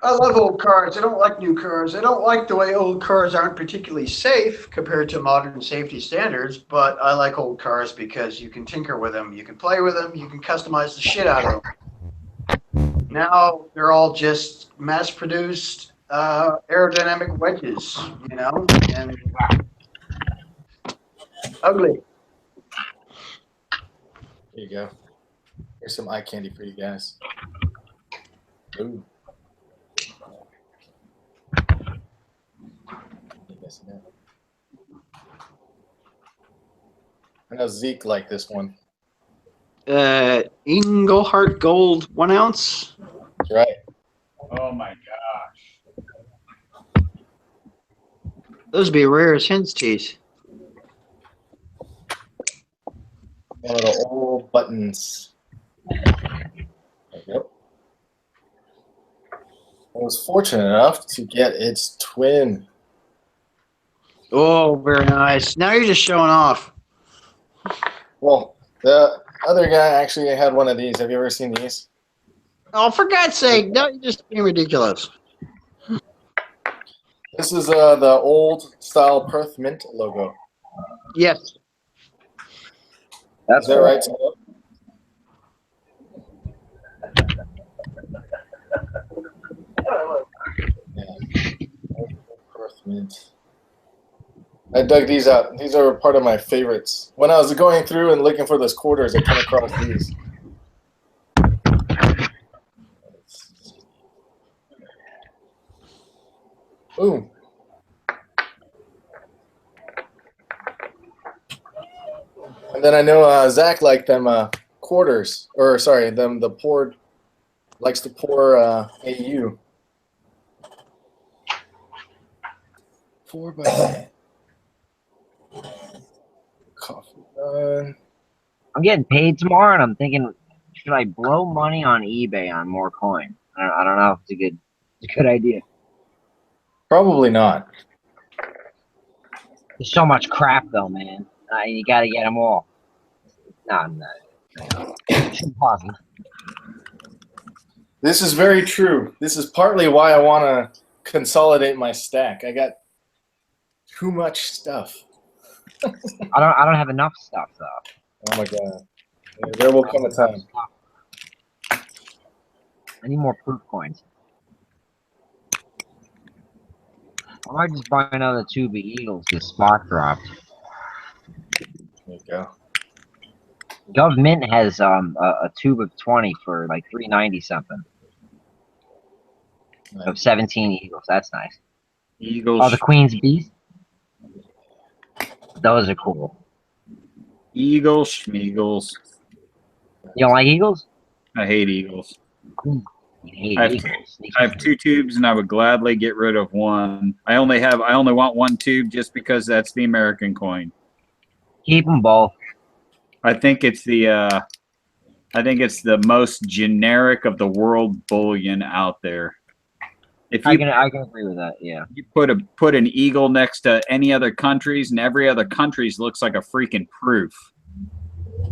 I love old cars. I don't like new cars. I don't like the way old cars aren't particularly safe compared to modern safety standards, but I like old cars because you can tinker with them, you can play with them, you can customize the shit out of them. Now they're all just mass-produced aerodynamic wedges, you know, and ugly. Here you go. Here's some eye candy for you guys. Ooh. I know Zeke liked this one. Engelhart Gold 1 ounce. That's right. Oh my gosh. Those would be rare as hen's teeth. One of the old buttons. There you go. I was fortunate enough to get its twin. Oh, very nice. Now you're just showing off. Well, the other guy actually had one of these. Have you ever seen these? Oh, for God's sake, now you're just being ridiculous. This is the old style Perth Mint logo. Yes. Is that right, Tilo? Yeah. Perth Mint. I dug these out. These are part of my favorites. When I was going through and looking for those quarters, I came across these. Boom. And then I know Zach liked them quarters, or sorry, them the poured, likes to pour AU. 4x coffee run. I'm getting paid tomorrow, and I'm thinking, should I blow money on eBay on more coin? I don't know if it's a good idea. Probably not. There's so much crap, though, man. You gotta get them all. No. It's impossible. This is very true. This is partly why I want to consolidate my stack. I got too much stuff. I don't have enough stuff, though. Oh my god. There will come a time. I need more proof coins. I might just buy another tube of Eagles because Spark dropped. There you go. Government has a tube of 20 for like $3.90 something. Nice. Of 17 Eagles. That's nice. Eagles. Oh, the Queen's Beast? Those are cool. Eagles, schmeagles. You don't like Eagles? I hate Eagles. You hate I have, Eagles. I have 2 tubes, and I would gladly get rid of one. I only want 1 tube just because that's the American coin. Keep them both. I think it's the most generic of the world bullion out there. If I you can agree with that. Yeah. you put an eagle next to any other countries, and every other country's looks like a freaking proof.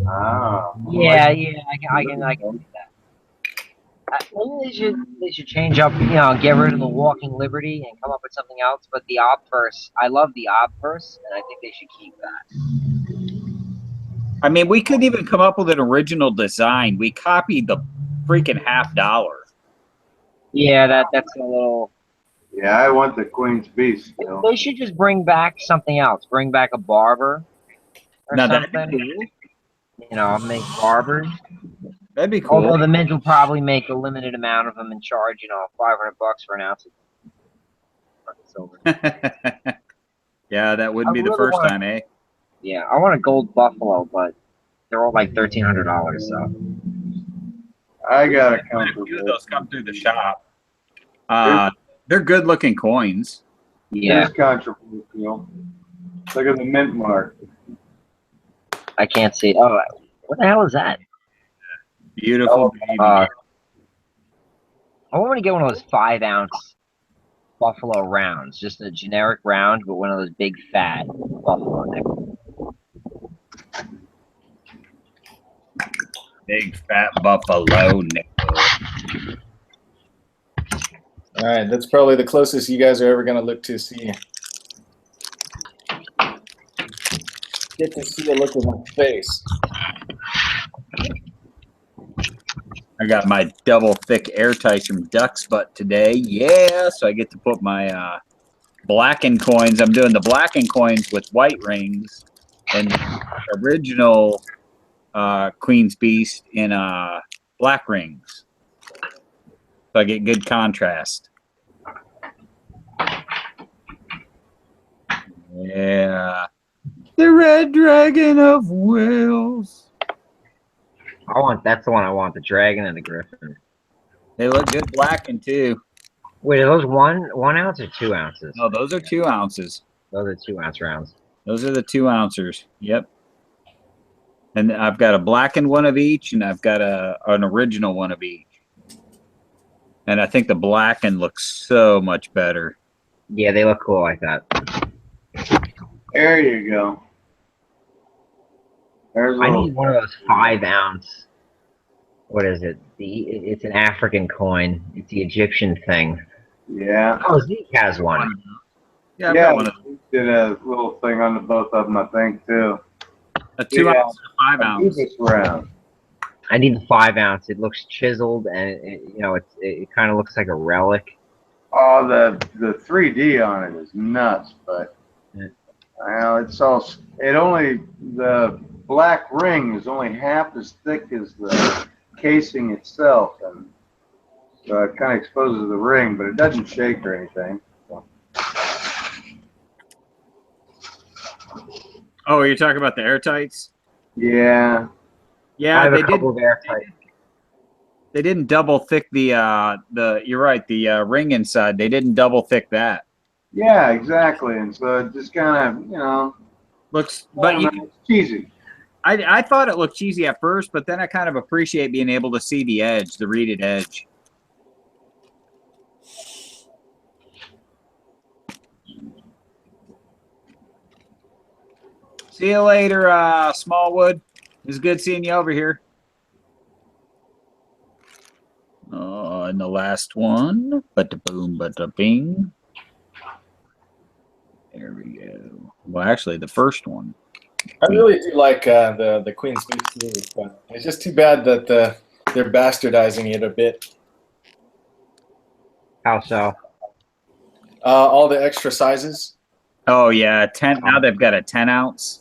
Ah. Yeah. I can see that. Maybe they should change up. Get rid of the Walking Liberty and come up with something else. But the obverse, I love the obverse, and I think they should keep that. I mean, we couldn't even come up with an original design. We copied the freaking $50. Yeah, that's a little. Yeah, I want the Queen's Beast still. They should just bring back something else. Bring back a barber or Now, that'd something. be Make barbers. That'd be cool. Although the Mint will probably make a limited amount of them and charge, $500 for an ounce of silver. Yeah, that wouldn't be the really first time, eh? Yeah, I want a gold buffalo, but they're all like $1,300. So I got a A few of comfortable. those come through the shop. They're good-looking coins. yeah, Here's controversial. Look at the mint mark. I can't see. Oh, what the hell is that? Beautiful baby. I want to get one of those 5-ounce buffalo rounds, just a generic round, but one of those big fat buffalo nickels. Big fat buffalo nickel. All right, that's probably the closest you guys are ever going to look to see. Get to see a look at my face. I got my double thick airtight from Duck's Butt today. Yeah, so I get to put my blackened coins. I'm doing the blackened coins with white rings and the original Queen's Beast in black rings. So I get good contrast. Yeah. The Red Dragon of Wales. That's the one I want, the dragon and the griffin. They look good blackened too. Wait, are those 1 ounce or 2 ounces? No, those are 2 ounces. Those are 2 ounce rounds. Those are the 2 ouncers. Yep. And I've got a blackened one of each, and I've got an original one of each. And I think the blackened looks so much better. Yeah, they look cool like that. There you go. There's a I little, need one of those 5 ounce. What is it? It's an African coin. It's the Egyptian thing. yeah. Oh, Zeke has one. Yeah, I've Yeah, got one of we did a little thing on the both of them, I think, too. a 2 Yeah. ounce and a 5 ounce. This round. I need the 5 ounce. It looks chiseled, and it kind of looks like a relic. Oh, the 3D on it is nuts, but well, the black ring is only half as thick as the casing itself, and so it kind of exposes the ring, but it doesn't shake or anything. So. Oh, you're talking about the airtights? Yeah. Yeah, I have they a couple of airtight. They didn't double thick the you're right, the ring inside. They didn't double thick that. Yeah, exactly. And so it just kind of, Looks, but it's cheesy. I thought it looked cheesy at first, but then I kind of appreciate being able to see the edge, the reeded edge. See you later, Smallwood. It's good seeing you over here. And the last one, but boom, but bing. There we go. Well, actually, the first one. I really do like the Queen's Beast series, but it's just too bad that they're bastardizing it a bit. How so? All the extra sizes. Oh yeah, 10. Now they've got a 10 ounce.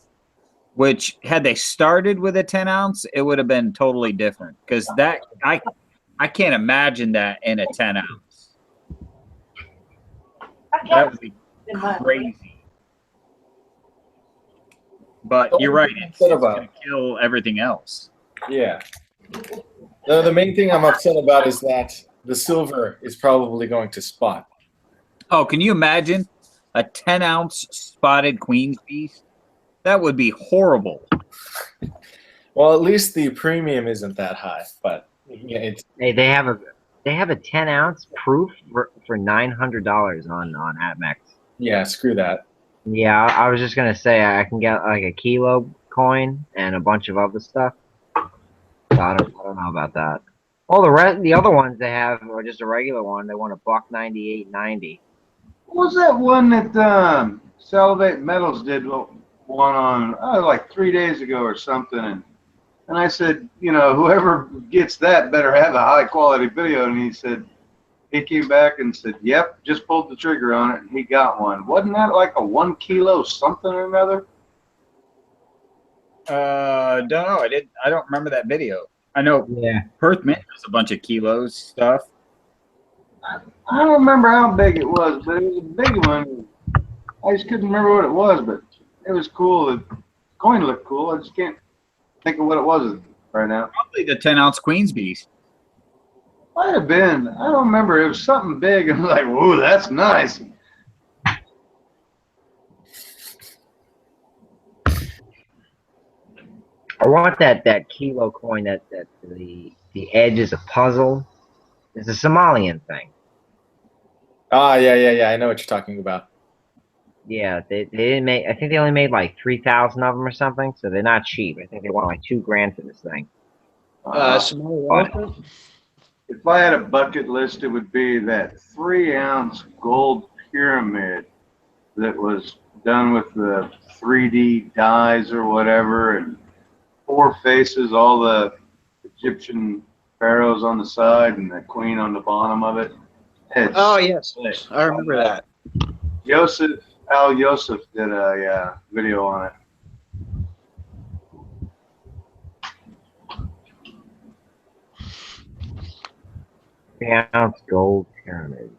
Which, had they started with a 10 ounce, it would have been totally different. Because that I can't imagine that in a 10 ounce. That would be crazy. But you're right. It's going to kill everything else. Yeah. The main thing I'm upset about is that the silver is probably going to spot. Oh, can you imagine a 10 ounce spotted Queen's Beast? That would be horrible. Well, at least the premium isn't that high, but yeah, it's. Hey, they have a 10 ounce proof for $900 on APMEX. Yeah, screw that. Yeah, I was just gonna say I can get like a kilo coin and a bunch of other stuff. So I don't know about that. Oh, the other ones they have are just a regular one. They want $198.90. What was that one that Salivate Metals did one on like 3 days ago or something? And I said, whoever gets that better have a high quality video. And he came back and said, yep, just pulled the trigger on it and he got one. Wasn't that like a 1 kilo something or another? Don't know. I don't remember that video. I know Perth Mint has a bunch of kilos stuff. I don't remember how big it was, but it was a big one. I just couldn't remember what it was, but it was cool. The coin looked cool. I just can't think of what it was right now. Probably the 10 ounce Queen's Beast. Might have been. I don't remember. It was something big. I'm like, whoa, that's nice. I want that kilo coin that the edge is a puzzle. It's a Somalian thing. Ah, yeah. I know what you're talking about. Yeah, they didn't make. I think they only made like 3,000 of them or something. So they're not cheap. I think they want like $2,000 for this thing. Somali elephant? if I had a bucket list, it would be that 3-ounce gold pyramid that was done with the 3D dyes or whatever, and 4 faces, all the Egyptian pharaohs on the side and the queen on the bottom of it. Oh yes, I remember that. Yosef Al Yosef did a video on it. Ounce gold pyramid.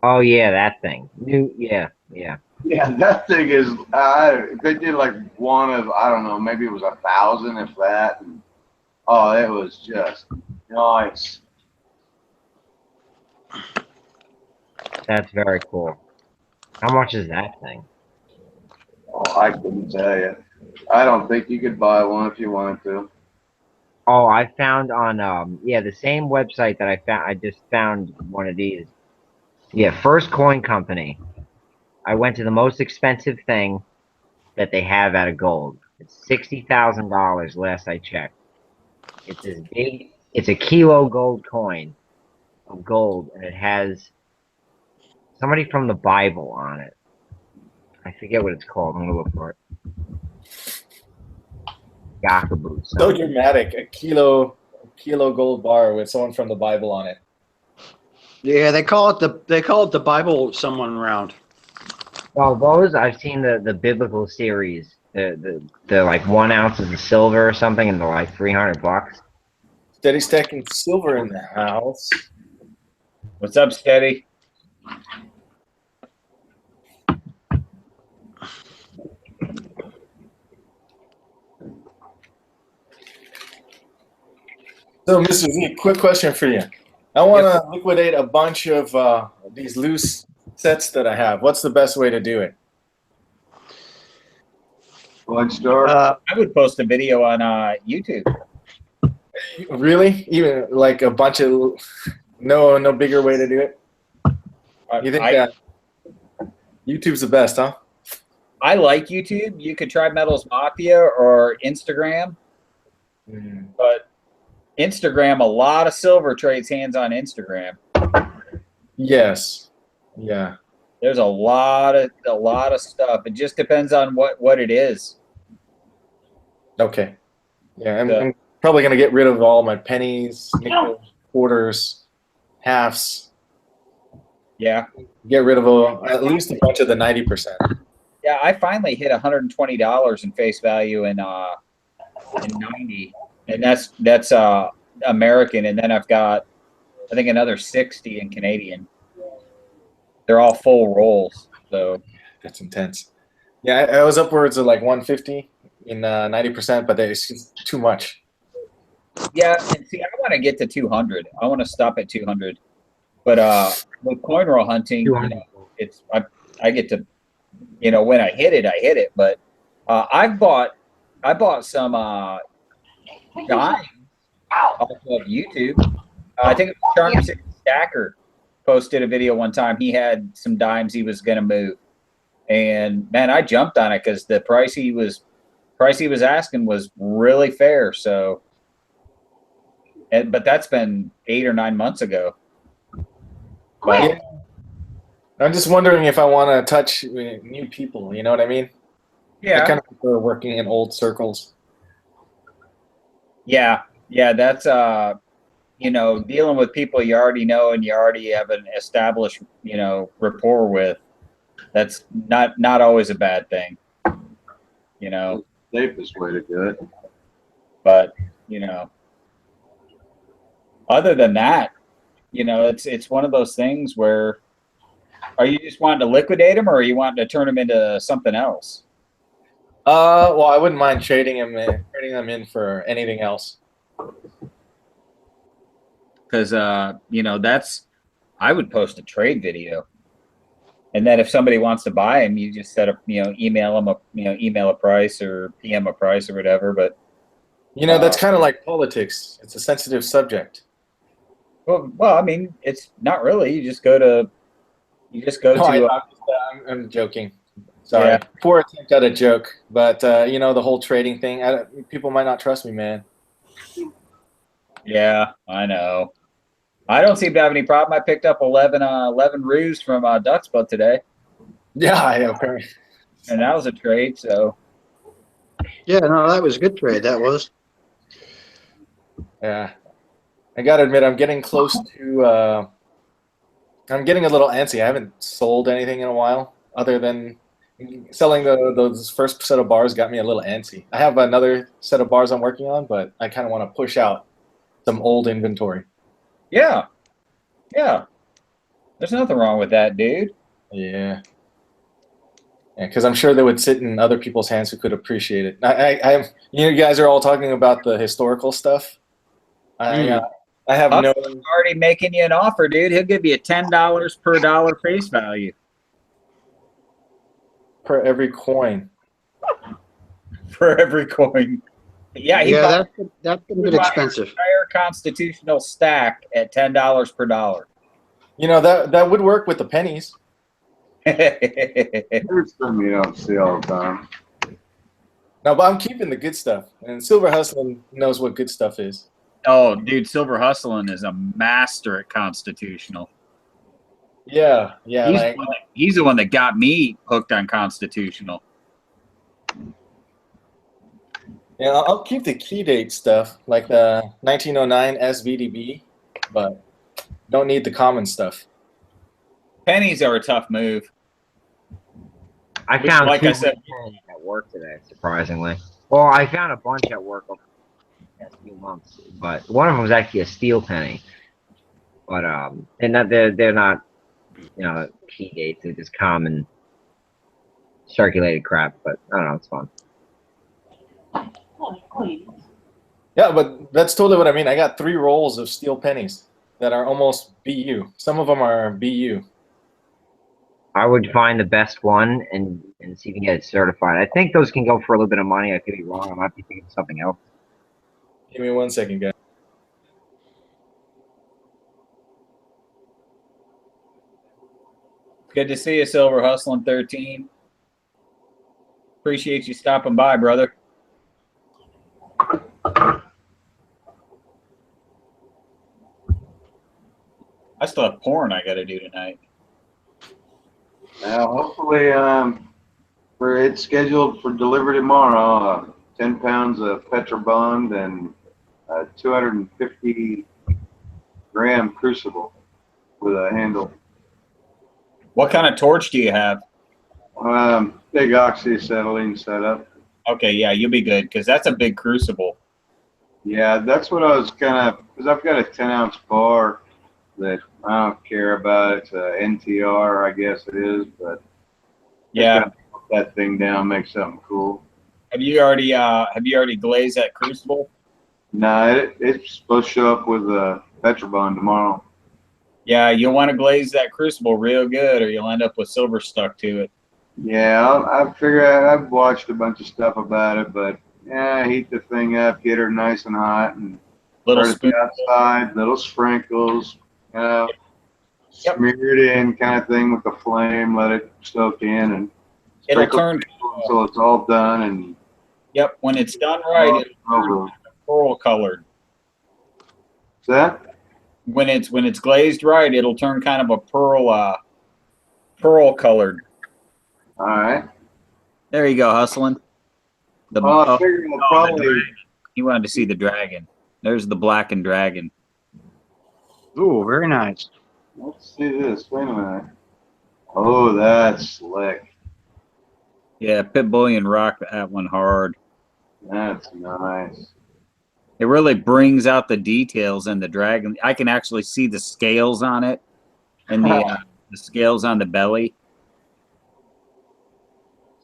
Oh yeah, that thing. Yeah. Yeah, that thing is. They did like one of, I don't know, maybe it was 1,000 if that. And, oh, it was just nice. That's very cool. How much is that thing? Oh, I couldn't tell you. I don't think you could buy one if you wanted to. Oh, I found on the same website that I found. I just found one of these. Yeah, First Coin Company. I went to the most expensive thing that they have out of gold. It's $60,000 last I checked. It's this big. It's a kilo gold coin of gold, and it has somebody from the Bible on it. I forget what it's called. I'm gonna look for it. Yakaboo. So dramatic. A kilo gold bar with someone from the Bible on it. Yeah, they call it the Bible someone round. Oh, those I've seen the biblical series. The like 1 ounce of silver or something, and they're like $300. Steady stacking silver in the house. What's up, Steady? So, Mr. Z, quick question for you. I want to liquidate a bunch of these loose sets that I have. What's the best way to do it? One store. I would post a video on YouTube. Really? Even like a bunch of no bigger way to do it? You think that YouTube's the best, huh? I like YouTube. You could try Metals Mafia or Instagram, but Instagram, a lot of silver trades hands on Instagram. Yes. Yeah. There's a lot of stuff. It just depends on what it is. Okay. Yeah, I'm probably gonna get rid of all my pennies, nickels, quarters, halves. Yeah. Get rid of at least a bunch of the 90%. Yeah, I finally hit $120 in face value in 90, and that's American, and then I've got I think another 60 in Canadian. They're all full rolls, so that's intense. Yeah, I was upwards of like 150 in 90%, but it's just too much. Yeah, and see, I want to get to 200. I want to stop at 200, but with coin roll hunting, you know, it's I get to, you know, when I hit it. But I bought some dimes off of YouTube. I think it was Charm City Stacker posted a video one time. He had some dimes he was going to move, and man, I jumped on it because the price he was asking was really fair. So, but that's been 8 or 9 months ago. But, I'm just wondering if I want to touch new people. You know what I mean? yeah, I kind of prefer working in old circles. yeah, that's you know, dealing with people you already know and you already have an established, you know, rapport with. That's not always a bad thing, you know. Safest way to do it. But you know, other than that, you know, it's one of those things where, are you just wanting to liquidate them, or are you wanting to turn them into something else? Well, I wouldn't mind trading them in for anything else. Because you know, I would post a trade video, and then if somebody wants to buy them, you just set up, you know, email a price or PM a price or whatever. But you know, that's kind of like politics. It's a sensitive subject. well, I mean, it's not really. You just go to. I'm joking. Sorry, Yeah. Poor attempt at a joke, but you know, the whole trading thing. People might not trust me, man. Yeah, I know. I don't seem to have any problem. I picked up 11 roos from Duck's Boat today, Yeah, I okay. and that was a trade. So Yeah, no, that was a good trade. That was. Yeah, I gotta admit, I'm getting close to. I'm getting a little antsy. I haven't sold anything in a while, other than selling those first set of bars got me a little antsy. I have another set of bars I'm working on, but I kind of want to push out some old inventory. yeah, yeah. There's nothing wrong with that, dude. Yeah. Yeah, because I'm sure they would sit in other people's hands who could appreciate it. You guys are all talking about the historical stuff. I have no Hustler's already making you an offer, dude. He'll give you $10 per dollar face value per every coin. for every coin. Yeah, he Yeah, bought that's a bit expensive. entire constitutional stack at $10 per dollar. You know that would work with the pennies. There's some you don't see all the time. No, but I'm keeping the good stuff, and Silver Hustling knows what good stuff is. Oh, dude, Silver Hustling is a master at constitutional. Yeah, yeah. He's the one that got me hooked on constitutional. Yeah, I'll keep the key date stuff, like the 1909 SVDB, but don't need the common stuff. Pennies are a tough move. I found like two I said, pennies at work today, surprisingly. Well, I found a bunch at work over the past few months, but one of them was actually a steel penny. But they're not key dates. They're just common circulated crap. But I don't know, it's fun. Yeah, but that's totally what I mean. I got 3 rolls of steel pennies that are almost BU. Some of them are BU. I would find the best one and see if you can get it certified. I think those can go for a little bit of money. I could be wrong. I might be thinking of something else. Give me 1 second, guys. Good to see you, Silver Hustling 13. Appreciate you stopping by, brother. I still have porn I got to do tonight. Now, hopefully, it's scheduled for delivery tomorrow. 10 pounds of Petrobond and a 250-gram crucible with a handle. What kind of torch do you have? Big oxyacetylene setup. Okay, yeah, you'll be good because that's a big crucible. Yeah, that's what I was because I've got a 10-ounce bar that I don't care about. It's a NTR, I guess it is, but yeah, put that thing down, make something cool. Have you already glazed that crucible? No, it's supposed to show up with a Petrobond tomorrow. Yeah, you'll want to glaze that crucible real good, or you'll end up with silver stuck to it. Yeah, I figure I've watched a bunch of stuff about it, but yeah, heat the thing up, get her nice and hot, and Little start spoon it outside, little sprinkles, smear it in, kind of thing with the flame, let it soak in, and it'll turn until it's all done. And yep, when it's done right, it'll turn pearl colored. What's that? When it's glazed right, it'll turn kind of a pearl colored. All right. There you go, Hustling. I figure we'll probably. He wanted to see the dragon. There's the blackened dragon. Ooh, very nice. Let's see this. Wait a minute. Oh, that's slick. Yeah, Pit Bullion rocked that one hard. That's nice. It really brings out the details in the dragon. I can actually see the scales on it and the scales on the belly.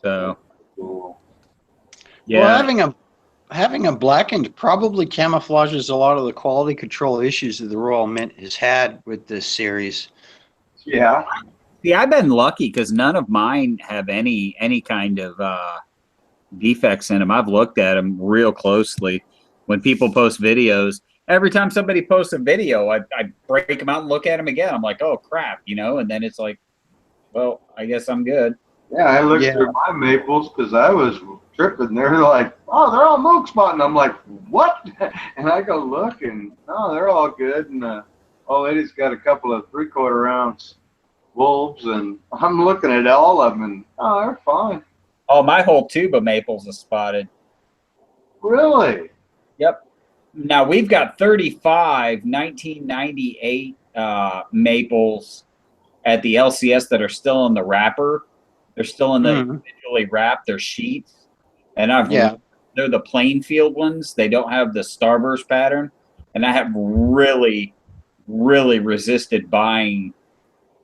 So, Cool. yeah. Well, having a blackened probably camouflages a lot of the quality control issues that the Royal Mint has had with this series. Yeah. See, I've been lucky because none of mine have any kind of defects in them. I've looked at them real closely. When people post videos, every time somebody posts a video, I break them out and look at them again. I'm like, oh crap, and then it's like, well, I guess I'm good. Yeah, I looked through my maples because I was tripping. They're like, oh, they're all milk spotting. I'm like, what? And I go look, and no, they're all good. And old lady's got a couple of 3/4 ounce wolves, and I'm looking at all of them, and oh, they're fine. Oh, my whole tube of maples is spotted. Really? Yep. Now we've got 35 1998 maples at the LCS that are still in the wrapper. They're still in the individually wrapped. They're sheets, and they're the plain field ones. They don't have the starburst pattern, and I have really resisted buying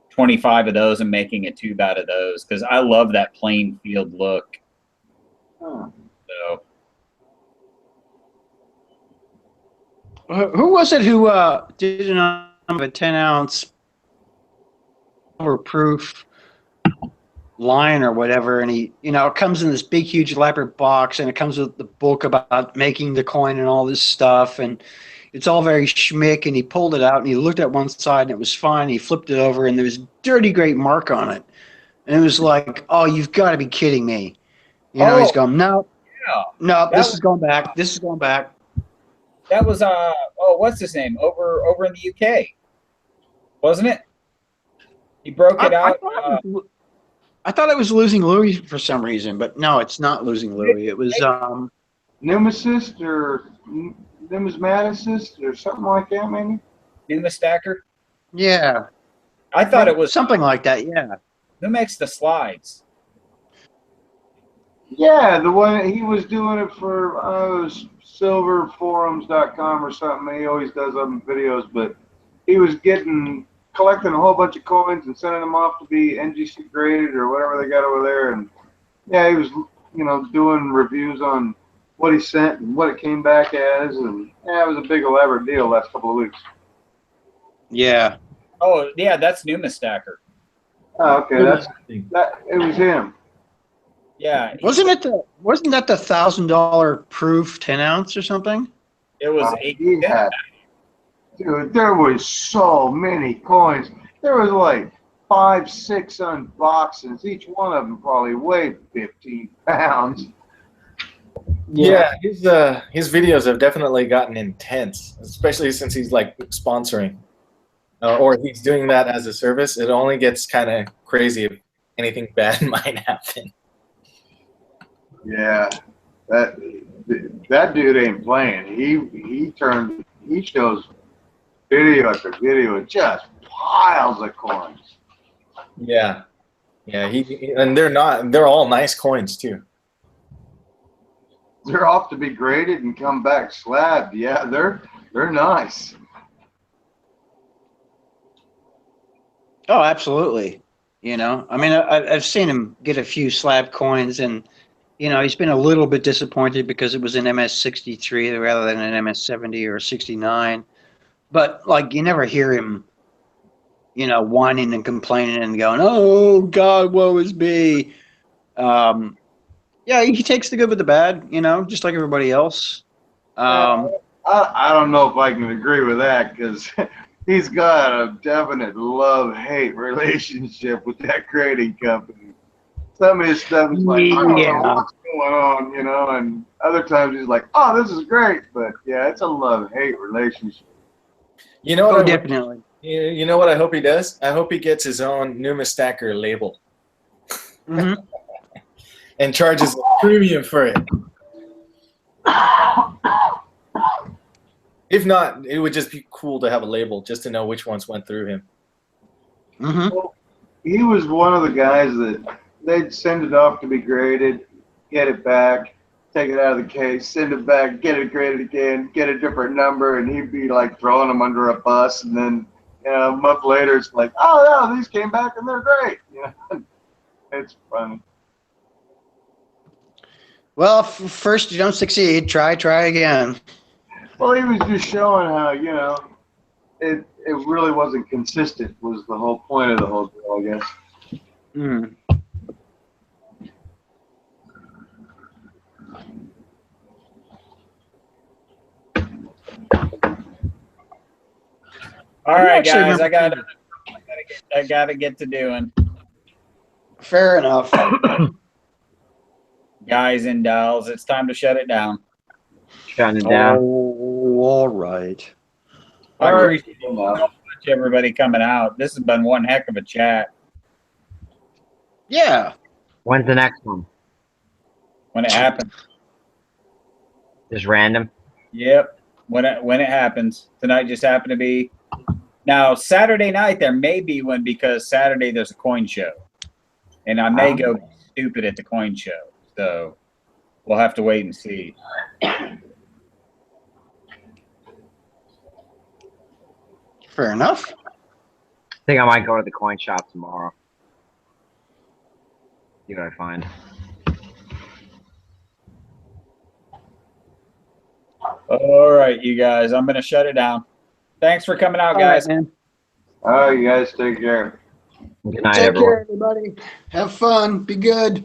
25 of those and making a tube out of those because I love that plain field look. Huh. So. Who was it who did a 10-ounce proof line or whatever, and he, it comes in this big, huge, elaborate box, and it comes with the book about making the coin and all this stuff, and it's all very schmick, and he pulled it out, and he looked at one side, and it was fine, he flipped it over, and there was a dirty, great mark on it, and it was like, oh, you've got to be kidding me. He's going, no, this is going back, That was what's his name over in the UK, wasn't it? He broke it out. I thought it was Losing Louis for some reason, but no, it's not Losing Louis. It was Nemesis or Numismaticist or something like that, maybe. Numistacker. Yeah, I thought it was something like that. Yeah. Who makes the slides? Yeah, the one he was doing it for silverforums.com or something. He always does them videos, but he was collecting a whole bunch of coins and sending them off to be NGC graded or whatever they got over there. And yeah, he was, doing reviews on what he sent and what it came back as. And yeah, it was a big elaborate deal last couple of weeks. Yeah. Oh yeah, that's Numistacker. Oh, okay, it was him. Yeah. Wasn't that the $1,000 proof 10-ounce or something? It was Dude, there was so many coins. There was like 5, 6 unboxings. Each one of them probably weighed 15 pounds. Yeah, his videos have definitely gotten intense, especially since he's like sponsoring, or he's doing that as a service. It only gets kind of crazy if anything bad might happen. Yeah, that dude ain't playing. He shows video after video, just piles of coins. Yeah, and they're all nice coins too. They're off to be graded and come back slabbed. Yeah, they're nice. Oh, absolutely. I mean, I've seen him get a few slab coins, and he's been a little bit disappointed because it was an MS-63 rather than an MS-70 or 69. But like, you never hear him, whining and complaining and going, "Oh God, woe is me." Yeah, he takes the good with the bad, just like everybody else. I don't know if I can agree with that because he's got a definite love-hate relationship with that grading company. Some of his stuff is like, I don't know what's going on, and other times he's like, oh, this is great. But yeah, it's a love-hate relationship. You know what? Definitely. You know what I hope he does? I hope he gets his own Numistacker label. Mm-hmm. And charges a premium for it. If not, it would just be cool to have a label just to know which ones went through him. Mm-hmm. Well, he was one of the guys that they'd send it off to be graded, get it back, take it out of the case, send it back, get it graded again, get a different number, and he'd be like throwing them under a bus, and then a month later it's like, oh yeah, these came back and they're great. It's funny. Well, first you don't succeed, try again. Well, he was just showing how, it really wasn't consistent was the whole point of the whole deal, I guess. Mm. All right, guys, I gotta get to doing. Fair enough. Guys and dolls, it's time to shut it down. Shutting it down. Oh, all right. I All right. appreciate so much everybody coming out. This has been one heck of a chat. Yeah. When's the next one? When it happens. Just random. Yep. When it happens. Tonight just happened to be. Now Saturday night there may be one because Saturday there's a coin show, and I may go stupid at the coin show. So we'll have to wait and see. Fair enough. I think I might go to the coin shop tomorrow. See what I find. All right, you guys. I'm gonna shut it down. Thanks for coming out, guys. man. All right, you guys take care. Good night, Take everyone. care, everybody. Have fun. Be good.